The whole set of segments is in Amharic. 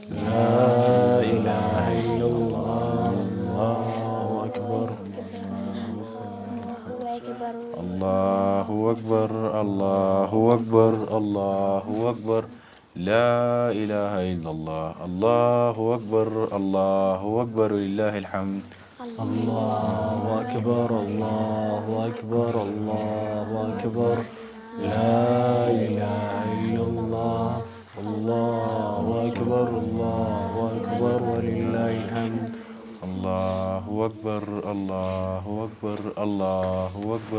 لا إله إلا الله الله أكبر الله أكبر ولله الحمد الله أكبر الله أكبر الله أكبر لا إله إلا الله الله أكبر الله أكبر ولله الحمد الله أكبر الله أكبر الله أكبر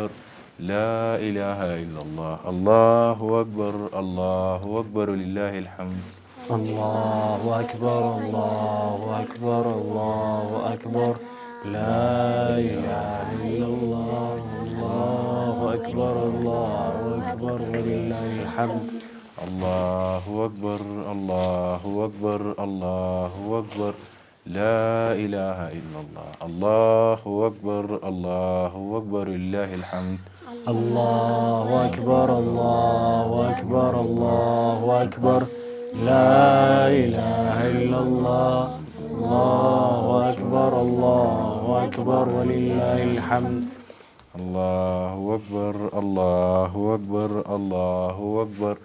لا إله إلا الله الله أكبر الله أكبر ولله الحمد الله أكبر الله أكبر الله أكبر لا إله إلا الله الله أكبر الله أكبر ولله الحمد الله أكبر الله أكبر الله أكبر لا إله إلا الله الله أكبر الله أكبر لله الحمد الله أكبر الله أكبر الله أكبر لا إله إلا الله الله أكبر الله أكبر ولله الحمد الله أكبر الله أكبر الله أكبر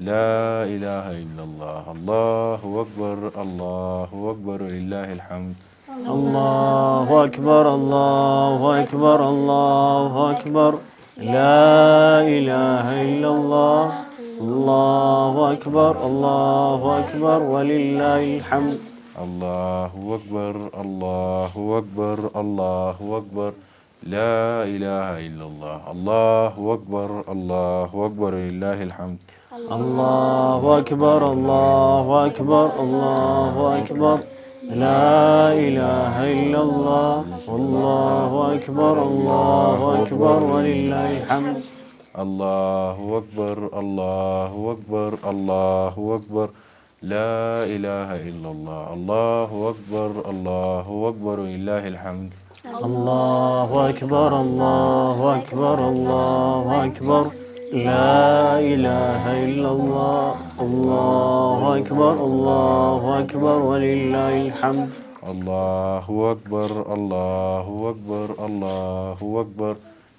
لا إله إلا الله الله أكبر الله أكبر لله الحمد الله أكبر الله أكبر الله أكبر لا إله إلا الله الله أكبر الله أكبر ولله الحمد الله أكبر الله أكبر الله أكبر لا إله إلا الله الله أكبر الله أكبر لله الحمد الله أكبر الله أكبر الله أكبر لا إله إلا الله الله أكبر الله أكبر ولله الحمد الله أكبر الله أكبر الله أكبر لا إله إلا الله الله أكبر الله أكبر ولله الحمد الله أكبر الله أكبر الله أكبر لا إله إلا الله الله أكبر الله أكبر ولله الحمد الله أكبر الله أكبر الله أكبر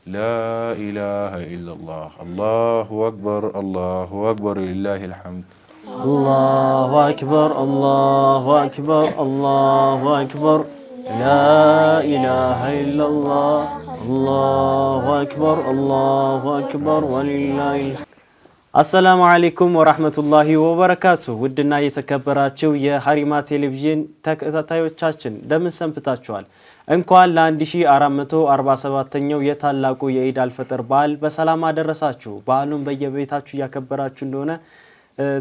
لا إله إلا الله الله أكبر الله أكبر لله الحمد الله أكبر الله أكبر الله أكبر لا إله إلا الله الله أكبر الله أكبر ولله الحمد አሰላሙ አለይኩም ወራህመቱላሂ ወበረካቱ። ውድና የተከበራችሁ የሀሪማ ቴሌቪዥን ተከታታዮቻችን እንደምን ሰንብታችኋል? እንኳን ለ1447ኛው የታላቁ የኢድ አልፈጥር በዓል በሰላም አደረሳችሁ። በዓሉን በየቤታችሁ ያከበራችሁ እንደሆነ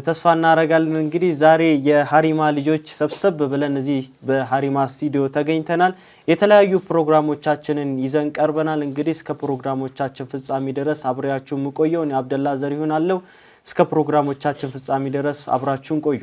ተስፋ እናደርጋለን። እንግዲህ ዛሬ የሀሪማ ልጆች ሰብሰብ ብለን እዚህ በሀሪማ ስቱዲዮ ተገኝተናል። የተለያዩ ፕሮግራሞቻችንን ይዘን ቀርበናል። እንግዲህ እስከ ፕሮግራሞቻችን ፍጻሜ ድረስ አብሬያችሁ የምቆየው እኔ አብደላ ዘሪሁን አለው። እስከ ፕሮግራሞቻችን ፍጻሜ ድረስ አብራችሁን ቆዩ።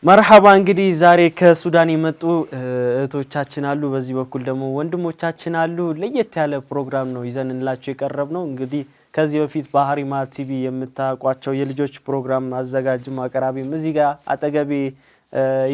መርሐባ እንግዲህ ዛሬ ከሱዳን የመጡ እህቶቻችን አሉ፣ በዚህ በኩል ደግሞ ወንድሞቻችን አሉ። ለየት ያለ ፕሮግራም ነው ይዘንላችሁ የቀረብነው። እንግዲህ ከዚህ በፊት በሀሪማ ቲቪ የምታውቋቸው የልጆች ፕሮግራም አዘጋጅም አቀራቢም እዚህ ጋር አጠገቤ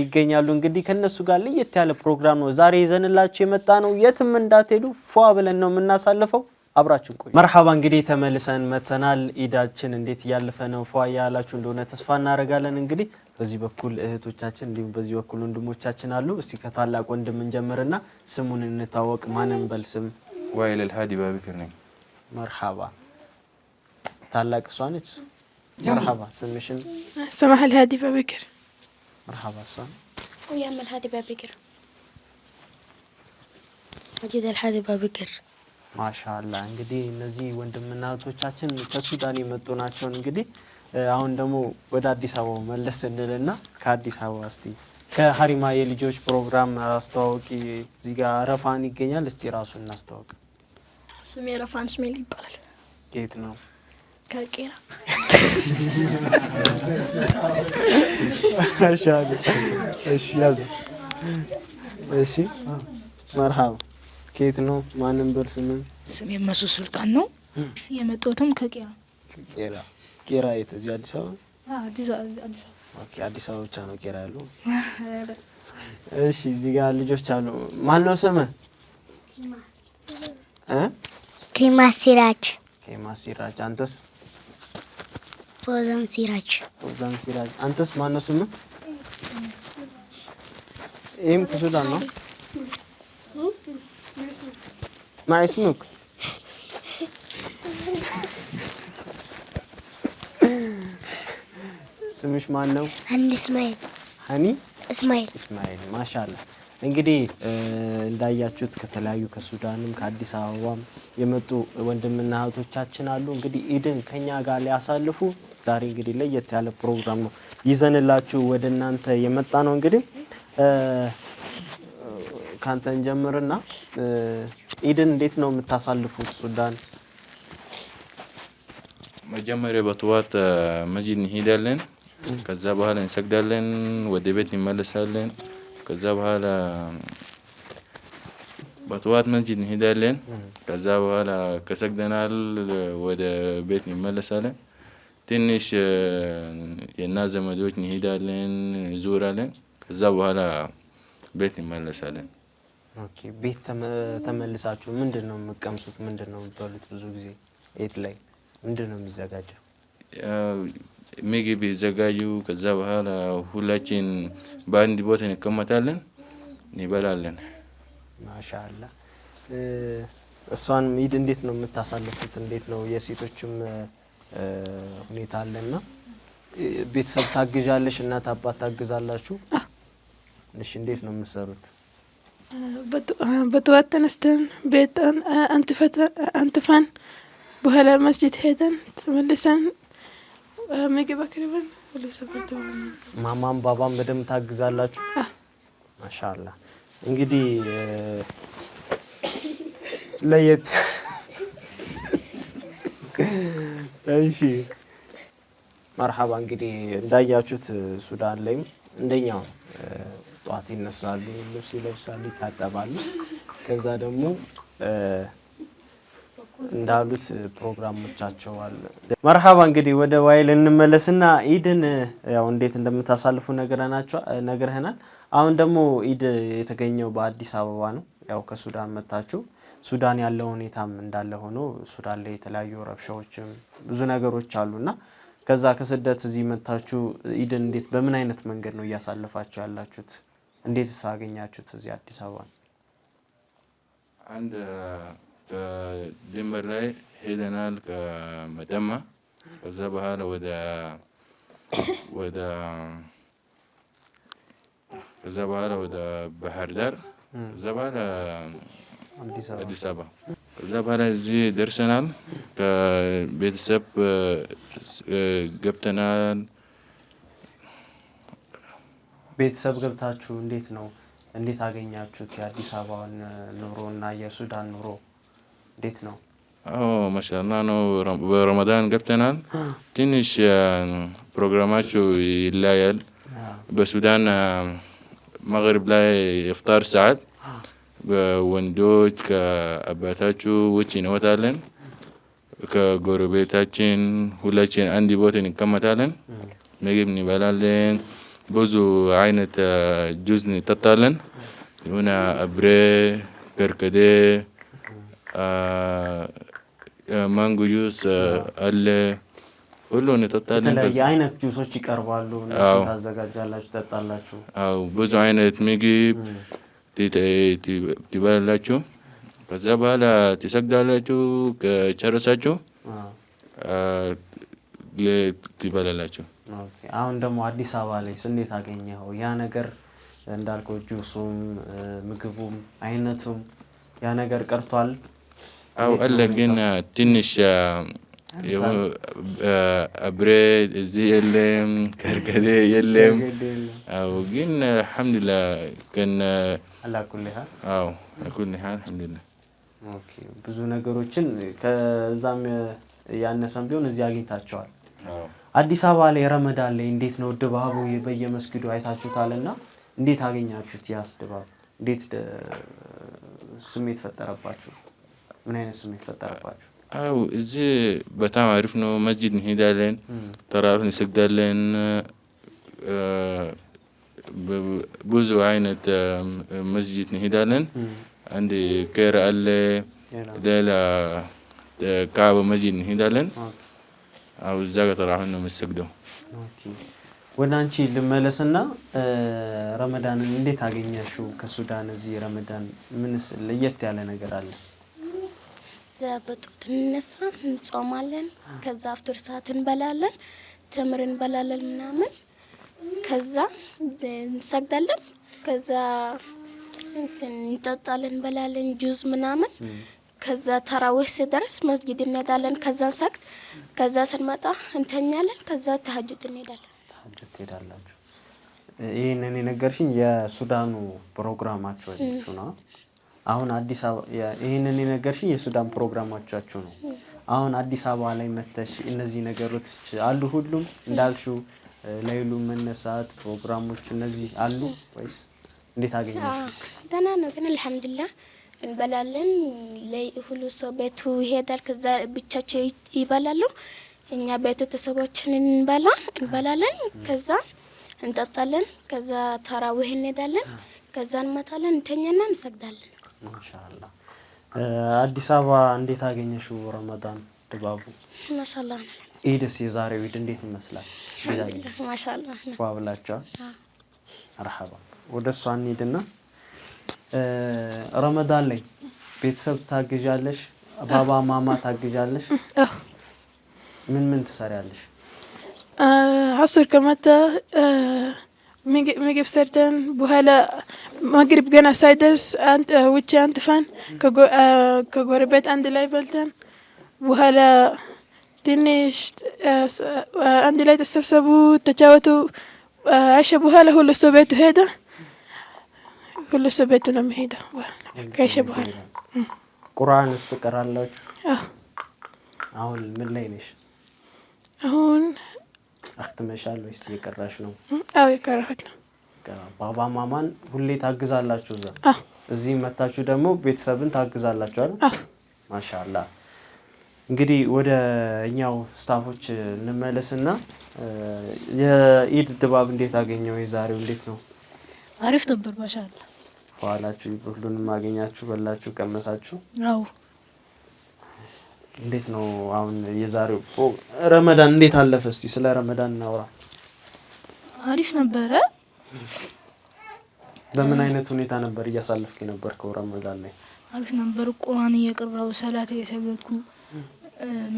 ይገኛሉ። እንግዲህ ከነሱ ጋር ለየት ያለ ፕሮግራም ነው ዛሬ ይዘንላችሁ የመጣ ነው። የትም እንዳትሄዱ ፏ ብለን ነው የምናሳልፈው። አብራችን ቆዩ። መርሐባ እንግዲህ ተመልሰን መተናል። ኢዳችን እንዴት ያለፈ ነው? ፏ ያላችሁ እንደሆነ ተስፋ እናደርጋለን። እንግዲህ በዚህ በኩል እህቶቻችን እንዲሁም በዚህ በኩል ወንድሞቻችን አሉ። እስቲ ከታላቅ ወንድም እንጀምርና ስሙን እንታወቅ። ማንን በል ስም? ዋኢል አልሃዲ ባቢክር ነኝ። መርሐባ ታላቅ እሷ ነች። መርሐባ ስምሽን? ሰማህ አልሃዲ ባቢክር። መርሐባ እሷ? ويام الهادي بابكر. مجيد الهادي بابكر. ማሻአላ እንግዲህ እነዚህ ወንድምና እህቶቻችን ከሱዳን የመጡ ናቸው። እንግዲህ አሁን ደግሞ ወደ አዲስ አበባ መለስ እንልና ከአዲስ አበባ እስቲ ከሀሪማ የልጆች ፕሮግራም አስተዋውቂ። እዚህ ጋር ረፋን ይገኛል። እስቲ ራሱን እናስተዋውቅ። ስሜ ረፋን እስማኤል ይባላል። የት ነው? ከቄራ። ማሻአላ እሺ፣ ያዘ እሺ፣ መርሃባ ከየት ነው? ማንም በርስምን? ስሜ መሱ ሱልጣን ነው። የመጣሁትም ከቄራ። ቄራ ቄራ የት? እዚህ አዲስ አበባ? አዲስ አበባ። ኦኬ፣ አዲስ አበባ ብቻ ነው ቄራ ያለው? እሺ፣ እዚህ ጋር ልጆች አሉ። ማን ነው ስምህ? ኬማስ ሲራጅ። ኬማስ ሲራጅ። አንተስ? ፎዛን ሲራጅ። ፎዛን ሲራጅ። አንተስ ማን ነው ስምህ? ይህም ከሱዳን ነው? ما اسمك؟ ስምሽ ማን ነው? ሀኒ እስማኤል። ሀኒ እስማኤል። እስማኤል። ማሻአላ እንግዲህ እንዳያችሁት ከተለያዩ ከሱዳንም ከአዲስ አበባም የመጡ ወንድምና እህቶቻችን አሉ። እንግዲህ ኢድን ከኛ ጋር ሊያሳልፉ ዛሬ እንግዲህ ለየት ያለ ፕሮግራም ነው ይዘንላችሁ ወደ እናንተ የመጣ ነው። እንግዲህ ካንተን ጀምርና ኢድን እንዴት ነው የምታሳልፉት ሱዳን? መጀመሪያ በጠዋት መስጂድ እንሄዳለን። ከዛ በኋላ እንሰግዳለን፣ ወደ ቤት እንመለሳለን። ከዛ በኋላ በጠዋት መስጂድ እንሄዳለን። ከዛ በኋላ ከሰግደናል ወደ ቤት እንመለሳለን። ትንሽ የእናት ዘመዶች እንሄዳለን፣ እንዞራለን። ከዛ በኋላ ቤት እንመለሳለን። ኦኬ፣ ቤት ተመልሳችሁ ምንድነው የምትቀምሱት? ምንድነው የምትበሉት? ብዙ ጊዜ ኢድ ላይ ምንድነው የሚዘጋጀው? ምግብ ይዘጋጁ። ከዛ በኋላ ሁላችን በአንድ ቦታ እንቀመጣለን፣ እንበላለን። ማሻአላ እሷን ኢድ እንዴት ነው የምታሳልፉት? እንዴት ነው? የሴቶችም ሁኔታ አለና ቤተሰብ ታግዣለሽ? እናት አባት ታግዛላችሁ? እሺ፣ እንዴት ነው የምትሰሩት? በጠዋት ተነስተን ቤት አንጥፈን በኋላ መስጂድ ሄደን ተመልሰን ምግብ አቅርበን ወደ ሰፈር ተመለስን። ማማም ባባም በደንብ ታግዛላችሁ? ማሻአላ እንግዲህ ለየት እሺ፣ መርሐባ እንግዲህ እንዳያችሁት ሱዳን ላይም እንደኛው ጧት ይነሳሉ፣ ልብስ ይለብሳሉ፣ ይታጠባሉ። ከዛ ደግሞ እንዳሉት ፕሮግራሞቻቸው አለ። መርሐባ እንግዲህ ወደ ዋይል እንመለስና ኢድን ያው እንዴት እንደምታሳልፉ ነግረህናል። አሁን ደግሞ ኢድ የተገኘው በአዲስ አበባ ነው። ያው ከሱዳን መጣችሁ። ሱዳን ያለው ሁኔታም እንዳለ ሆኖ ሱዳን ላይ የተለያዩ ረብሻዎችም ብዙ ነገሮች አሉና ከዛ ከስደት እዚህ መጣችሁ ኢድን እንዴት በምን አይነት መንገድ ነው እያሳለፋችሁ ያላችሁት? እንዴት ሳገኛችሁት እዚህ አዲስ አበባ? አንድ ከድንበር ላይ ሄደናል ከመደማ። ከዛ በኋላ ወደ ባህር ዳር፣ ከዛ በኋላ አዲስ አበባ። ከዛ በኋላ እዚህ ደርሰናል። ከቤተሰብ ገብተናል። ቤተሰብ ገብታችሁ እንዴት አገኛችሁት? የአዲስ አበባን ኑሮ እና የሱዳን ኑሮ እንዴት ነው? ማሻአላ ነው። በረመዳን ገብተናል። ትንሽ ፕሮግራማቸው ይለያል። በሱዳን መግሪብ ላይ ኢፍጣር ሰዓት በወንዶች ከአባታችሁ ውጭ እንወጣለን። ከጎረቤታችን ሁላችን አንድ ቦታ እንቀመጣለን፣ ምግብ እንበላለን። ብዙ አይነት ጁስ እንጠጣለን። የሆነ አብሬ፣ ከርከዴ፣ ማንጎ ጁስ አለ፣ ሁሉን እንጠጣለን። የተለያየ አይነት ጁሶች ይቀርባሉ። እነሱ ታዘጋጃላችሁ፣ ትጠጣላችሁ? አዎ፣ ብዙ አይነት ምግብ ትበላላችሁ። ከዛ በኋላ ትሰግዳላችሁ። ከጨረሳችሁ ትበላላችሁ። አሁን ደግሞ አዲስ አበባ ላይ እንዴት አገኘኸው? ያ ነገር እንዳልከው ጁሱም ምግቡም አይነቱም ያ ነገር ቀርቷል? አው አለግን ትንሽ ብሬድ እዚህ የለም ከርከዴ የለም አው ግን አልহামዱሊላህ ከነ አላኩልህ አው አኩልህ አልহামዱሊላህ ኦኬ ብዙ ነገሮችን ከዛም ያነሰም ቢሆን እዚህ አግኝታቸዋል አው አዲስ አበባ ላይ ረመዳን ላይ እንዴት ነው ድባቡ በየመስጊዱ አይታችሁታልና እንዴት አገኛችሁት ያስ ድባብ እንዴት ስሜት ፈጠረባችሁ ምን አይነት ስሜት ፈጠረባችሁ አው እዚህ በጣም አሪፍ ነው መስጊድ እንሄዳለን ተራዊህ እንሰግዳለን ብዙ አይነት መስጊድ እንሄዳለን አንድ ከራ አለ ሌላ ካባ መስጊድ እንሄዳለን አው እዛ ጋር ተራዊህ ነው የምንሰግደው ኦኬ ወናንቺ ልመለስና ረመዳንን እንዴት አገኛሽው ከሱዳን እዚህ ረመዳን ምንስ ለየት ያለ ነገር አለ ዘበጡት እንነሳ እንጾማለን ከዛ አፍጥር ሰዓት እንበላለን ተምር እንበላለን ምናምን ከዛ እንሰግዳለን ከዛ እንጠጣለን እንበላለን ጁስ ምናምን ከዛ ተራዊህ ሲደርስ መስጊድ እንሄዳለን ከዛ ሰግድ ከዛ ስንመጣ እንተኛለን ከዛ ተሐጁድ እንሄዳለን ተሐጁድ ትሄዳላችሁ ይሄንን የነገርሽኝ የሱዳኑ ፕሮግራማችሁ ነው አሁን አዲስ አበባ ይሄንን የነገርሽኝ የሱዳን ፕሮግራማችሁ ነው አሁን አዲስ አበባ ላይ መተሽ እነዚህ ነገሮች አሉ ሁሉም እንዳልሽው ለይሉ መነሳት ፕሮግራሞች እነዚህ አሉ ወይስ እንዴት አገኘሽ ደህና ነው ግን አልহামዱሊላህ እንበላለን ለሁሉ ሰው ቤቱ ይሄዳል ከዛ ብቻቸው ይበላሉ እኛ ቤቱ ተሰቦችን እንበላለን ከዛ እንጠጣለን ከዛ ተራዊህ እንሄዳለን ከዛ እንመጣለን እንተኛና እንሰግዳለን ማሻአላህ አዲስ አበባ እንዴት አገኘሽው ረመዳን ድባቡ ማሻአላህ ኢድስ የዛሬው ኢድ እንዴት ይመስላል ማሻአላህ ዋብላችሁ መርሐባ ወደሷ እንሂድና ረመዳን ላይ ቤተሰብ ታግዣለሽ ባባ ማማ ታግዣለሽ ምን ትሰሪያለሽ عصر كمتا ميجي بسرتن بوهلا مغرب جنا سايدس انت وجه انت فان كغربت عند لايفلتن بوهلا تنش عند لاي تسبسبوا تجاوتوا عايشه بوهلا هو السوبيتو هيدا كل سوبيتو لم هيدا كايشه بوهلا ቁርአን ትቀራላችሁ አሁን ምን ላይ ነሽ አሁን አክተመሻል ወይስ የቀራሽ ነው አው የቀራሁት ነው ባባ ማማን ሁሌ ታግዛላችሁ እዚህ መታችሁ ደግሞ ቤተሰብን ታግዛላችሁ አይደል ማሻአላህ እንግዲህ ወደ እኛው ስታፎች እንመለስና የኢድ ድባብ እንዴት አገኘው የዛሬው እንዴት ነው አሪፍ ነበር ማሻአላህ ኋላችሁ ሁሉንም አገኛችሁ በላችሁ ቀመሳችሁ አው እንዴት ነው አሁን የዛሬው ረመዳን እንዴት አለፈ እስቲ ስለ ረመዳን እናውራ አሪፍ ነበር በምን አይነት ሁኔታ ነበር እያሳለፍክ የነበርከው ረመዳን ላይ አሪፍ ነበር ቁርአን እየቀራው ሰላት እየሰገድኩ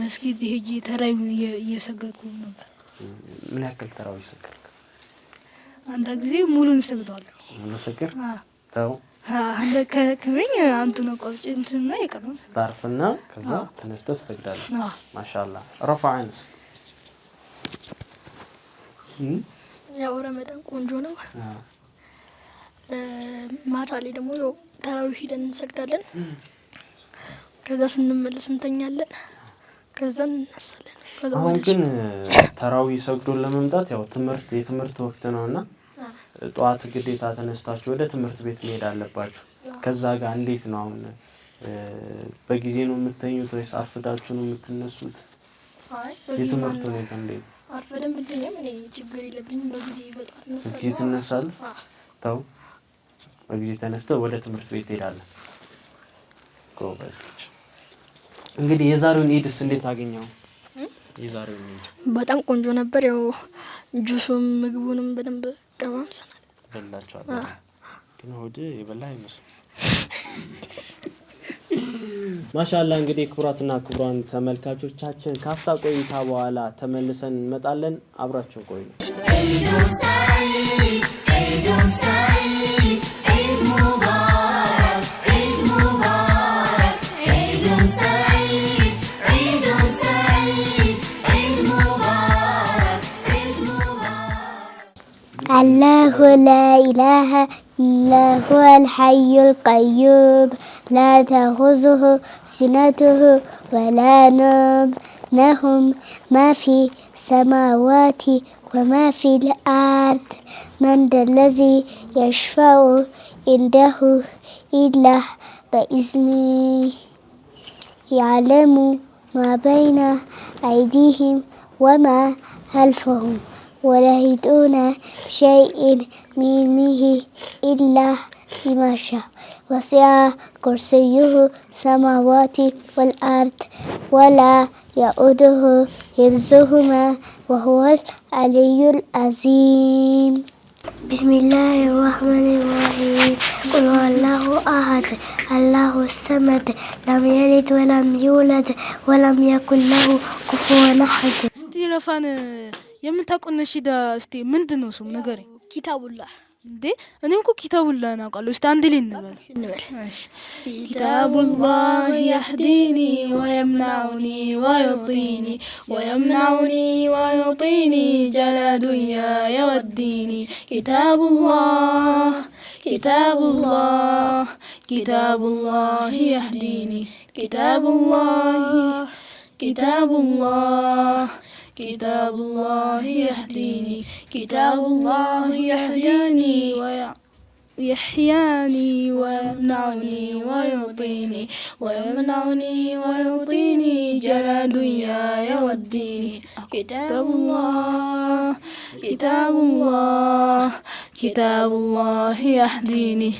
መስጊድ ሄጄ ተራዊህ እየሰገድኩ ነበር ምን ያክል ተራዊህ ሰገድክ አንድ ጊዜ ሙሉን ሰግዳለሁ ሙሉ ሰገር ታው አንደ ከከበኝ አንቱ ነው ቆርጭ እንትና ይቀርም ታርፍና ከዛ ተነስተህ ሰግዳለህ ማሻአላህ ረፋዓንስ ያው ረመዳን ቆንጆ ነው ማታ ላይ ደግሞ ተራዊህ ሄደን እንሰግዳለን ከዛ ስንመለስ እንተኛለን ከዛ እንነሳለን አሁን ግን ተራዊህ ሰግዶ ለመምጣት ያው የትምህርት ወቅት ነውና ጧት ግዴታ ተነስታችሁ ወደ ትምህርት ቤት መሄድ አለባችሁ ከዛ ጋር እንዴት ነው አሁን በጊዜ ነው የምትተኙት ወይስ አርፍዳችሁ ነው የምትነሱት የትምህርት ሁኔታ እንዴት አርፈደም ብትተኛም እኔ ችግር የለብኝም በጊዜ በጣም እንነሳለን በጊዜ ትነሳለህ ታው በጊዜ ተነስተህ ወደ ትምህርት ቤት ትሄዳለህ ጎበዝ እንግዲህ የዛሬውን ኢድስ እንዴት አገኘው የዛሬውን ኢድ በጣም ቆንጆ ነበር ያው ጁሱም ምግቡንም በደንብ ቀማምሰናል በላችኋል ግን ወደ የበላ አይመስል ማሻአላህ እንግዲህ ክቡራትና ክቡራን ተመልካቾቻችን ካፍታ ቆይታ በኋላ ተመልሰን እንመጣለን አብራችሁ ቆዩ Eid Mubarak Eid Mubarak Eid Mubarak Eid الله لا إله إلا هو الحي القيوم لا تأخذه سنته ولا نوم له ما في السماوات وما في الأرض من ذا الذي يشفع عنده إلا بإذنه يعلم ما بين أيديهم وما خلفهم ولا يحيطون بشيء من علمه إلا بما شاء وسع كرسيه السماوات والأرض ولا يؤوده حفظهما وهو العلي العظيم بسم الله الرحمن الرحيم قل هو الله أحد الله الصمد لم يلد ولم يولد ولم يكن له كفوا أحد እስቲ ረፋን የምታውቀው ነሺዳ እስቲ ምንድነው ስሙ ንገረኝ ኪታቡላህ እንዴ እኔም እኮ ኪታቡላህ እናውቃለሁ እስቲ አንድ ላይ እንበል እሺ ኪታቡላህ يهديني ويمنعني ويعطيني جلال يا وديني كتاب الله يهديني كتاب الله يهديني كتاب الله يحياني ويعطيني جلال يا وديني كتاب الله يهديني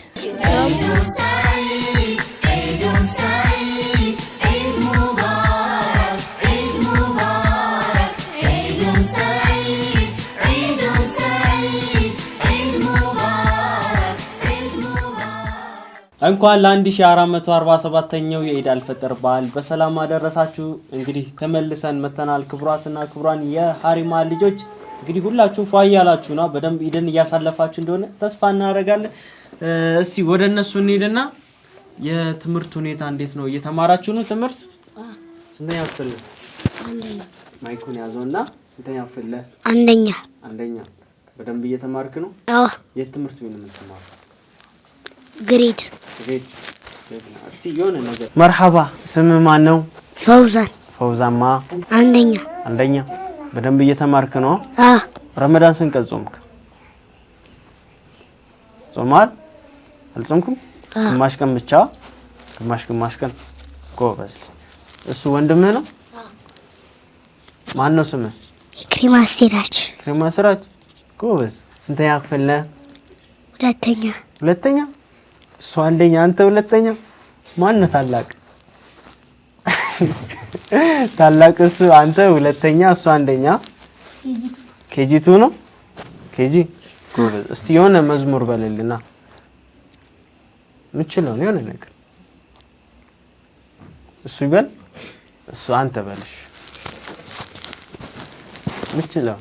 እንኳን ለ1447ኛው የኢድ አልፈጥር በዓል በሰላም አደረሳችሁ። እንግዲህ ተመልሰን መተናል። ክቡራትና ክቡራን የሀሪማ ልጆች እንግዲህ ሁላችሁም ፏ ያላችሁ ነው። በደንብ ኢድን እያሳለፋችሁ እንደሆነ ተስፋ እናደርጋለን። እስቲ ወደ እነሱ እንሂድና የትምህርት ሁኔታ እንዴት ነው? እየተማራችሁ ነው? ትምህርት ስንተኛ ክፍል? አንደኛ። ማይኩን ያዘውና ስንተኛ ክፍል? አንደኛ። በደንብ እየተማርክ ነው? አዎ። የትምህርት ቤት ነው የምትማረው? ግሬድ። እስቲ የሆነ ነገር መርሐባ። ስም ማን ነው? ፈውዛማ። አንደኛ። በደንብ እየተማርክ ነው? አዎ። ረመዳን ስንት ቀን ጾምክ? ጾማል? አልጾምኩም? ግማሽ ቀን ብቻ? ግማሽ ቀን። ጎበዝ። እሱ ወንድምህ ነው? አዎ። ማን ነው ስምህ? ክሪማ ሲራጅ። ጎበዝ። ስንተኛ ክፍል ነህ? ሁለተኛ። እሱ አንደኛ፣ አንተ ሁለተኛ። ማን ነው ታላቅ? ታላቅ እሱ፣ አንተ ሁለተኛ፣ እሱ አንደኛ። ኬጂ2 ነው? ኬጂ። ጎበዝ። እስቲ የሆነ መዝሙር በልልና ምችለው የሆነ ነገር እሱ ይበል፣ እሱ አንተ በልሽ ምችለው።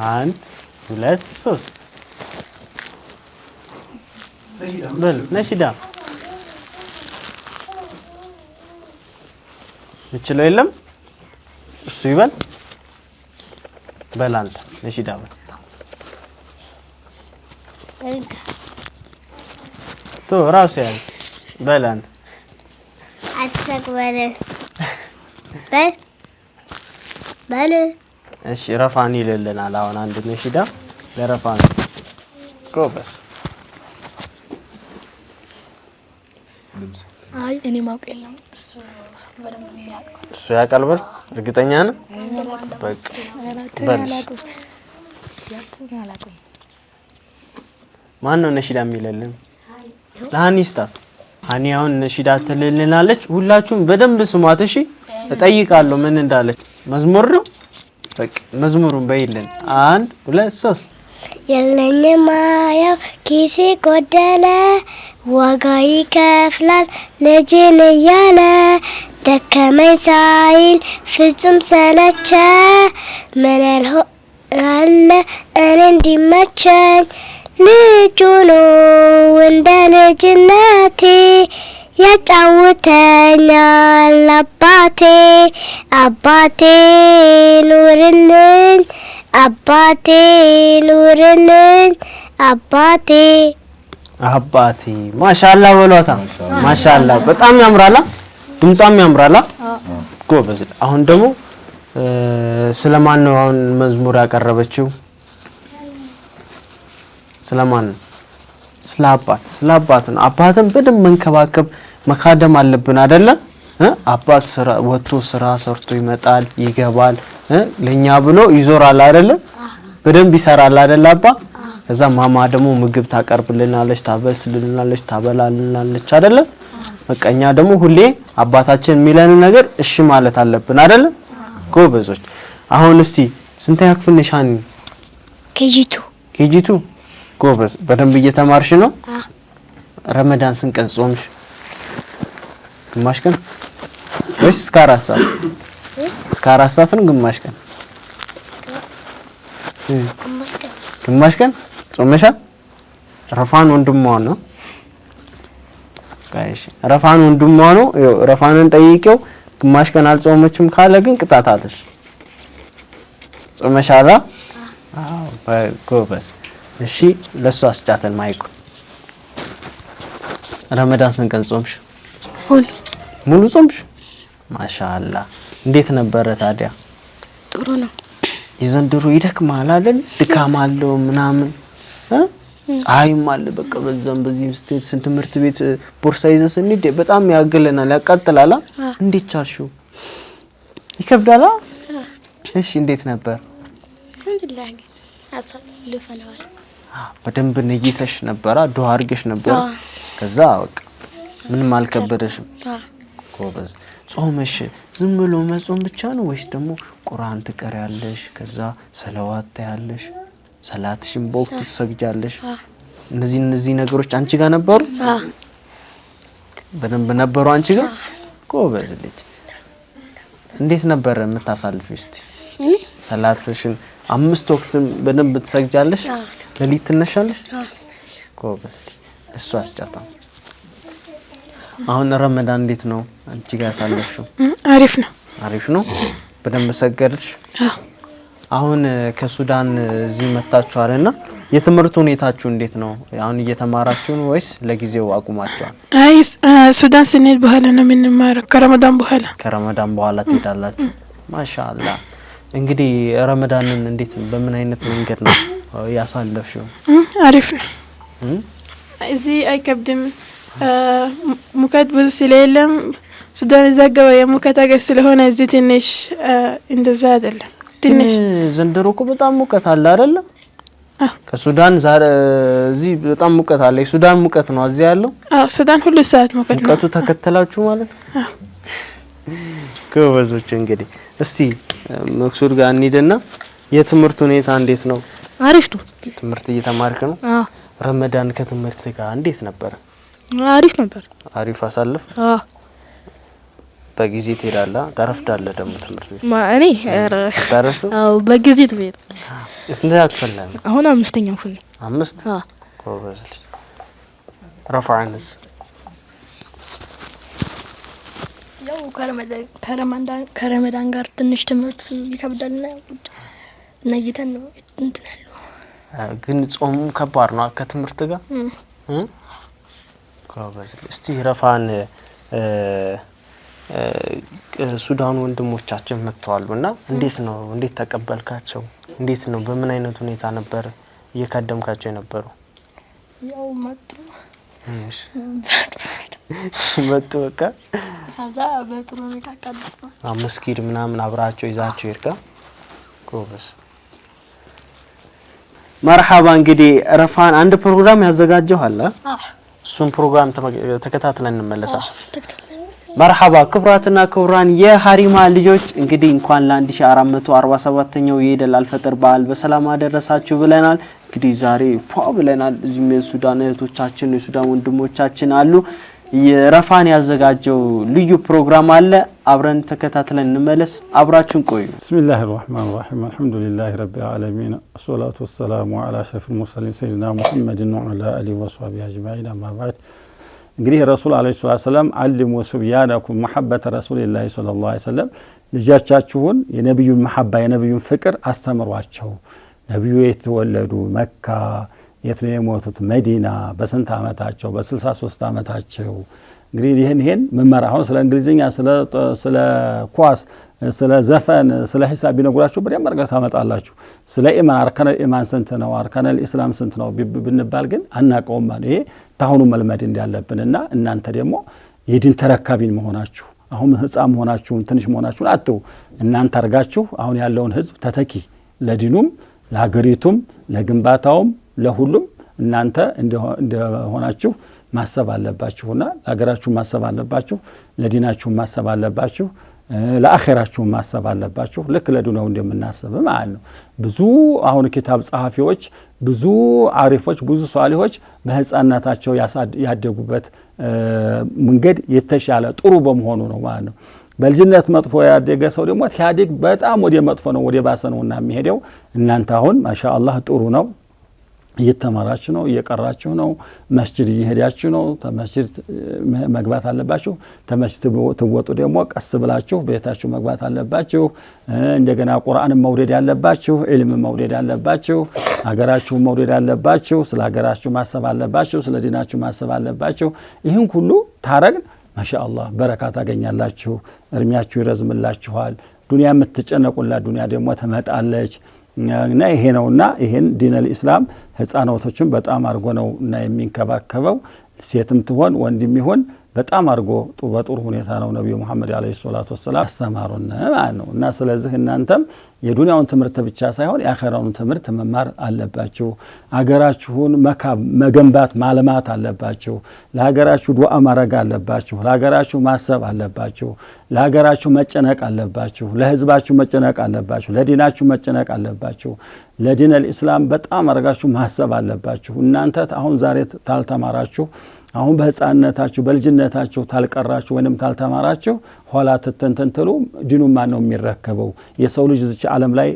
1 2 3 በል ነሽዳ ምችለው የለም። እሱ ይበል፣ በል አንተ ነሽዳ በል። تو ራሱ ያዝ በል አንተ አትሰቅበል በል። እሺ ረፋን ይልልናል። አሁን አንድ ነሽዳ ለረፋን ጎበስ። አይ እኔ ማውቅ የለም እሱ በደንብ የሚያውቀው እሱ ያውቃል። በል እርግጠኛ ነህ? በቃ በል ማን ነው ነሽዳ የሚልልን? ለሃኒስታት ሃኒ አሁን ነሽዳ ትልልናለች። ሁላችሁም በደንብ ስሟት እሺ። እጠይቃለሁ ምን እንዳለች። መዝሙር ነው በቃ መዝሙሩን በይልን። 1 2 3 የለኝም ማየው ኪሴ ጎደለ ዋጋ ይከፍላል ልጅን እያለ ደከመኝ ሳይል ፍጹም ሰለቸ ምን አለ እኔ እንዲመቸኝ ልጁ ነው እንደ ልጅነቴ ያጫውተኛል አባቴ አባቴ ኑርልኝ አባቴ ኑርልኝ አባቴ አባቴ ማሻአላ በሏታ ማሻአላ በጣም ያምራላ ድምጻም ያምራላ ጎበዝ አሁን ደግሞ ስለማን ነው አሁን መዝሙር ያቀረበችው ስለማን ስለ አባት ነው አባትን በደንብ መንከባከብ መካደም አለብን አይደለ አባት ስራ ወጥቶ ስራ ሰርቶ ይመጣል ይገባል ለኛ ብሎ ይዞራል አይደለ በደንብ ይሰራል አይደለ አባ ከዛ ማማ ደግሞ ምግብ ታቀርብልናለች ታበስልልናለች ታበላልናለች አይደለ በቃኛ ደግሞ ሁሌ አባታችን የሚለን ነገር እሺ ማለት አለብን አይደለ ጎበዞች አሁን እስቲ ስንት ያክፍል ነሻን ኬጂቱ ጎበዝ በደንብ እየተማርሽ ነው ረመዳን ስንቀን ጾምሽ ግማሽ ቀን ወይስ እስከ 4 ሰዓት እስከ 4 ሰዓት ነው ግማሽ ቀን ግማሽ ቀን ጾመሻ ረፋን ወንድሟ ነው ጋይሽ ረፋን ወንድሟ ነው ረፋንን ጠይቄው ግማሽ ቀን አልጾመችም ካለ ግን ቅጣት አለሽ ጾመሻላ አዎ በጎበዝ እሺ ለሷ አስጫተን ማይኩ ረመዳን ስንቀን ጾምሽ ሙሉ ጾምሽ ማሻአላ እንዴት ነበር ታዲያ ጥሩ ነው ይዘንድሩ ይደክማል አይደል ድካም አለው ምናምን ፀሐይም አለ በቃ በዛም በዚህ ስቴት ስንት ትምህርት ቤት ቦርሳ ይዘስ እንዴ በጣም ያገለናል ያቃጥላል እንዴት ቻልሽው ይከብዳል እሺ እንዴት ነበር አልሐምዱሊላህ አሳልፈናል በደንብ ነይተሽ ነበር ዱዓ አድርገሽ ነበር ከዛ በቃ ምንም አልከበደሽም ጎበዝ ጾምሽ ዝም ብሎ መጾም ብቻ ነው ወይስ ደግሞ ቁርአን ትቀሪያለሽ ከዛ ሰላዋት ታያለሽ ሰላትሽን በወቅቱ ትሰግጃለሽ እነዚህ ነገሮች አንቺ ጋር ነበሩ በደንብ ነበሩ አንቺ ጋር ጎበዝ ልጅ እንዴት ነበር የምታሳልፊው እስቲ ሰላትሽን 5 ወቅት በደንብ ትሰግጃለሽ ለሊት ትነሻለሽ ጎበዝ እሱ አስጫታ አሁን ረመዳን እንዴት ነው አንቺ ጋር ያሳለፍሽው አሪፍ ነው በደንብ ሰገድሽ አሁን ከሱዳን እዚህ መጣችኋልና የትምህርት ሁኔታችሁ እንዴት ነው አሁን እየተማራችሁ ነው ወይስ ለጊዜው አቁማችኋል አይ ሱዳን ስንሄድ በኋላ ነው የምንማረው ከረመዳን በኋላ ትሄዳላችሁ ማሻአላ እንግዲህ ረመዳንን እንዴት በምን አይነት መንገድ ነው ያሳለፍሽው አሪፍ ነው እዚህ አይከብድም ሙቀት ብዙ ስለሌለም ሱዳን ዘገበ የሙቀት ሀገር ስለሆነ እዚህ ትንሽ እንደዛ አይደለም ትንሽ ዘንድሮ እኮ በጣም ሙቀት አለ አይደል ከሱዳን ዛሬ እዚህ በጣም ሙቀት አለ የሱዳን ሙቀት ነው እዚህ ያለው ሱዳን ሁሉ ሰዓት ሙቀት ነው ሙቀቱ ተከተላችሁ ማለት ጎበዞች እንግዲህ እስቲ መክሱድ ጋር እንሂድና የትምህርት ሁኔታ እንዴት ነው አሪፍ ነው ትምህርት እየተማርክ ነው ረመዳን ከትምህርት ጋር እንዴት ነበር አሪፍ ነበር አሪፍ አሳልፍ በጊዜ ትሄዳለህ ታረፍዳለህ ደግሞ ትምህርት ቤት እኔ ታረፍዱ በጊዜ ትሄዳለህ እስንት ያክፈል አሁን 5ኛ ክፍል 5 ጎበዝ ረፋንስ ያው ከረመዳን ጋር ትንሽ ትምህርት ይከብዳልና ነይተን ነው እንትናሉ ግን ጾሙ ከባድ ነው ከትምህርት ጋር ጎበዝ እስቲ ረፋን ሱዳን ወንድሞቻችን መጥተዋልና እንዴት ተቀበልካቸው እንዴት ነው በምን አይነት ሁኔታ ነበር እየካደምካቸው የነበረው ያው መጡ በቃ ከዛ በጥሩ ሁኔታ ቀጥታ መስጊድ ምናምን አብራቸው ይዛቸው ይርካ ጎበዝ መርሐባ እንግዲህ ረፋን አንድ ፕሮግራም ያዘጋጀው አለ እሱን ፕሮግራም ተከታትለን እንመለሳለን መርሐባ ክብራትና ክብራን የሀሪማ ልጆች እንግዲህ እንኳን ለ1447ኛው የኢድ አልፈጥር በዓል በሰላም አደረሳችሁ ብለናል እንግዲህ ዛሬ ብለናል እዚህ የሱዳን እህቶቻችን የሱዳን ወንድሞቻችን አሉ የረፋን ያዘጋጀው ልዩ ፕሮግራም አለ አብረን ተከታትለን እንመለስ አብራችሁን ቆዩ ቢስሚላሂር ረህማኒር ረሂም አልሐምዱሊላሂ ረቢል ዓለሚን ወሰላቱ ወሰላሙ ዐላ አሽረፊል ሙርሰሊን ሰይድና ሙሐመድን ወዐላ አሊሂ ወሰህቢሂ አጅማኢን አማ ባዕድ እንግዲህ ረሱል አለይሂ ሰላም አልሙ ሱብያነኩም መሐበተ ረሱልላሂ ሰለላሁ ዐለይሂ ወሰለም ልጆቻችሁን የነብዩን መሐባ የነብዩን ፍቅር አስተምሯቸው። ነብዩ የተወለዱ መካ የት ነው የሞቱት? መዲና በስንት ዓመታቸው? በ63 ዓመታቸው። እንግዲህ ይሄን መማር አሁን ስለ እንግሊዝኛ ስለ ኳስ ስለ ዘፈን ስለ ሂሳብ ቢነግራችሁ በደንብ አድርጋችሁ ታመጣላችሁ። ስለ ኢማን አርካነል ኢማን ስንት ነው አርካነል ኢስላም ስንት ነው ብንባል ግን አናቀውም ማለት ይሄ ታሁኑ መልመድ እንዳለብንና እናንተ ደግሞ የዲን ተረካቢን መሆናችሁ አሁን ህፃን መሆናችሁን ትንሽ መሆናችሁን አጥተው እናንተ አርጋችሁ አሁን ያለውን ህዝብ ተተኪ ለዲኑም ለሀገሪቱም ለግንባታውም ለሁሉም እናንተ እንደሆናችሁ ማሰብ አለባችሁና ለሀገራችሁ ማሰብ አለባችሁ ለዲናችሁ ማሰብ አለባችሁ ለአኺራችሁ ማሰብ አለባችሁ ልክ ለዱንያው እንደምናስብ ማለት ነው። ብዙ አሁን ኪታብ ጸሐፊዎች ብዙ አሪፎች ብዙ ሷሊሆች በህፃናታቸው ያደጉበት መንገድ የተሻለ ጥሩ በመሆኑ ነው ማለት ነው። በልጅነት መጥፎ ያደገ ሰው ደግሞ ሲያድግ በጣም ወደ መጥፎ ነው ወደ ባሰ ነውና የሚሄደው። እናንተ አሁን ማሻአላህ ጥሩ ነው እየተማራችሁ ነው እየቀራችሁ ነው መስጂድ እየሄዳችሁ ነው። ተመስጂድ መግባት አለባችሁ። ተመስጂድ ትወጡ ደግሞ ቀስ ብላችሁ ቤታችሁ መግባት አለባችሁ። እንደገና ቁርአን መውደድ ያለባችሁ ኢልም መውደድ ያለባችሁ ሀገራችሁ መውደድ ያለባችሁ ስለ ሀገራችሁ ማሰብ አለባችሁ ስለ ዲናችሁ ማሰብ አለባችሁ። ይህን ሁሉ ታረግን ማሻአላህ በረካ ታገኛላችሁ እርሚያችሁ ይረዝምላችኋል። ዱንያ የምትጨነቁላት ዱንያ ደግሞ ትመጣለች እና ይሄ ነውና ይሄን ዲነል ኢስላም ህፃናቶችን በጣም አርጎ ነውና የሚንከባከበው ሴትም ትሆን ወንድም ይሁን በጣም አርጎ በጥሩ ሁኔታ ነው ነብዩ መሐመድ አለይሂ ሰላቱ ወሰለም አስተማሩን ማለት ነው። እና ስለዚህ እናንተም የዱንያውን ትምህርት ብቻ ሳይሆን የአኺራውን ትምህርት መማር አለባችሁ። አገራችሁን መገንባት ማልማት አለባችሁ። ለሀገራችሁ ዱዓ ማድረግ አለባችሁ። ለሀገራችሁ ማሰብ አለባችሁ። ለሀገራችሁ መጨነቅ አለባችሁ። ለህዝባችሁ መጨነቅ አለባችሁ። ለዲናችሁ መጨነቅ አለባችሁ። ለዲነል ኢስላም በጣም አርጋችሁ ማሰብ አለባችሁ። እናንተ አሁን ዛሬ ታልተማራችሁ አሁን በህፃንነታችሁ በልጅነታችሁ ታልቀራችሁ ወይንም ታልተማራችሁ ኋላ ተተንተንተሉ ዲኑ ማን ነው የሚረከበው? የሰው ልጅ እዚህ ዓለም ላይ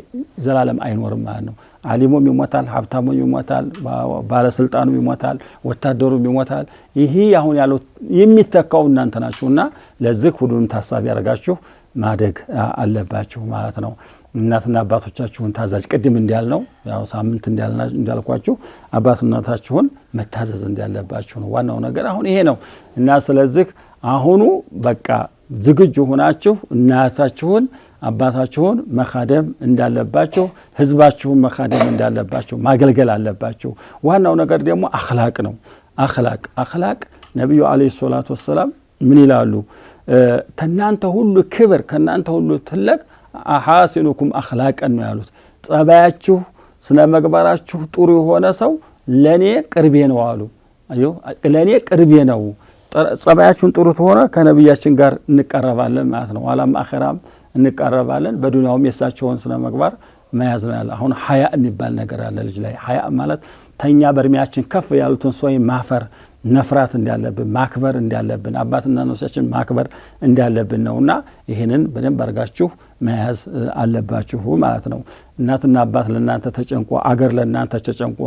ዘላለም አይኖርም ማለት ነው። ዓሊሙም ይሞታል፣ ሀብታሙም ይሞታል፣ ባለስልጣኑም ይሞታል፣ ወታደሩም ይሞታል። ይሄ አሁን ያለው የሚተካው እናንተ ናችሁና ለዚህ ሁሉንም ታሳቢ ያደርጋችሁ ማደግ አለባችሁ ማለት ነው። እናትና አባቶቻችሁን ታዛዥ ቅድም እንዳልነው ያው ሳምንት እንዳልኳችሁ አባትነታችሁን መታዘዝ እንዳለባችሁ ነው ዋናው ነገር አሁን ይሄ ነው። እና ስለዚህ አሁኑ በቃ ዝግጁ ሆናችሁ እናታችሁን አባታችሁን መኻደም እንዳለባችሁ ህዝባችሁን መኻደም እንዳለባችሁ ማገልገል አለባችሁ። ዋናው ነገር ደግሞ አኽላቅ ነው። አኽላቅ ነብዩ አለይሂ ሰላቱ ወሰለም ምን ይላሉ? ተናንተ ሁሉ ክብር ከናንተ ሁሉ ትልቅ አሐሲኑኩም አኽላቀን ነው ያሉት። ጸባያችሁ ስነ መግባራችሁ ጥሩ የሆነ ሰው ለኔ ቅርቤ ነው አሉ። ለኔ ቅርቤ ነው። ጸባያችሁን ጥሩ ተሆነ ከነብያችን ጋር እንቀረባለን ማለት ነው። ዋላም አኺራም እንቀረባለን። በዱንያውም የሳቸውን ስነ መግባር መያዝ ነው ያለ። አሁን ሐያ የሚባል ነገር አለ ልጅ ላይ። ሐያ ማለት ተኛ በእድሜያችን ከፍ ያሉትን ሰው ማፈር ነፍራት እንዳለብን ማክበር እንዳለብን አባትና እናቶቻችን ማክበር እንዳለብን ነውና ይሄንን በደንብ አርጋችሁ መያዝ አለባችሁ ማለት ነው። እናትና አባት ለእናንተ ተጨንቆ አገር ለእናንተ ተጨንቆ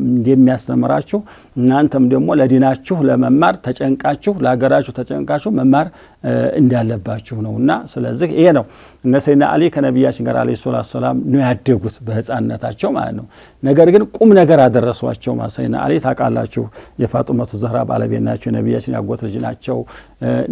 እንደሚያስተምራችሁ እናንተም ደግሞ ለዲናችሁ ለመማር ተጨንቃችሁ ለሀገራችሁ ተጨንቃችሁ መማር እንዳለባችሁ ነውና ስለዚህ ይሄ ነው። እነ ሰይድና አሊ ከነብያችን ጋር አለይሂ ሰላቱ ሰላም ነው ያደጉት በህፃንነታቸው ማለት ነው። ነገር ግን ቁም ነገር አደረሷቸው ማለት ሰይድና አሊ ታውቃላችሁ የፋጡመቱ ዘህራ ባለቤት ናቸው። ነብያችን ያጎት ልጅ ናቸው።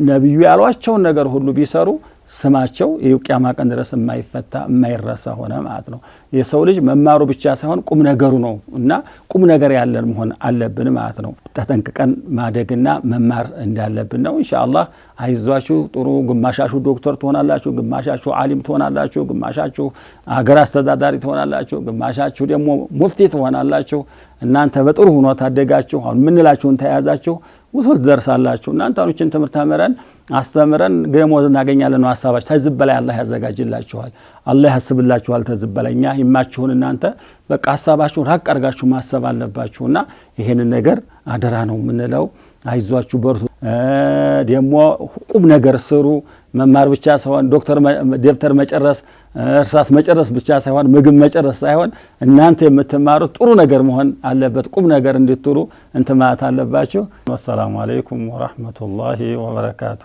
ነብዩ ያሏቸውን ነገር ሁሉ ቢሰሩ ስማቸው የቂያማ ቀን ድረስ የማይፈታ የማይረሳ ሆነ ማለት ነው። የሰው ልጅ መማሩ ብቻ ሳይሆን ቁም ነገሩ ነው እና ቁም ነገር ያለን መሆን አለብን ማለት ነው። ተጠንቅቀን ማደግና መማር እንዳለብን ነው። ኢንሻአላህ አይዟችሁ ጥሩ ግማሻችሁ ዶክተር ትሆናላችሁ፣ ግማሻችሁ ዓሊም ትሆናላችሁ፣ ግማሻችሁ አገር አስተዳዳሪ ትሆናላችሁ፣ ግማሻችሁ ደግሞ ሙፍቲ ትሆናላችሁ። እናንተ በጥሩ ሆኖ ታደጋችሁ አሁን ምንላችሁን ተያዛችሁ ውሱል ደርሳላችሁ። እናንተ አሁን ትምህርት ተምረን አስተምረን ደሞዝ እናገኛለን ነው ሐሳባችሁ። ተዝብ በላይ አላህ ያዘጋጅላችኋል፣ አላህ ያስብላችኋል። ተዝብ በላይ እኛ ይማችሁን እናንተ በቃ ሐሳባችሁን ራቅ አድርጋችሁ ማሰብ አለባችሁና ይሄንን ነገር አደራ ነው የምንለው። አይዟችሁ በርቱ። ደግሞ ቁም ነገር ስሩ። መማር ብቻ ሳይሆን ዶክተር ደብተር መጨረስ እርሳስ መጨረስ ብቻ ሳይሆን ምግብ መጨረስ ሳይሆን እናንተ የምትማሩት ጥሩ ነገር መሆን አለበት። ቁም ነገር እንድትሉ እንትን ማለት አለባችሁ። ወሰላሙ አለይኩም ወራህመቱላሂ ወበረካቱ።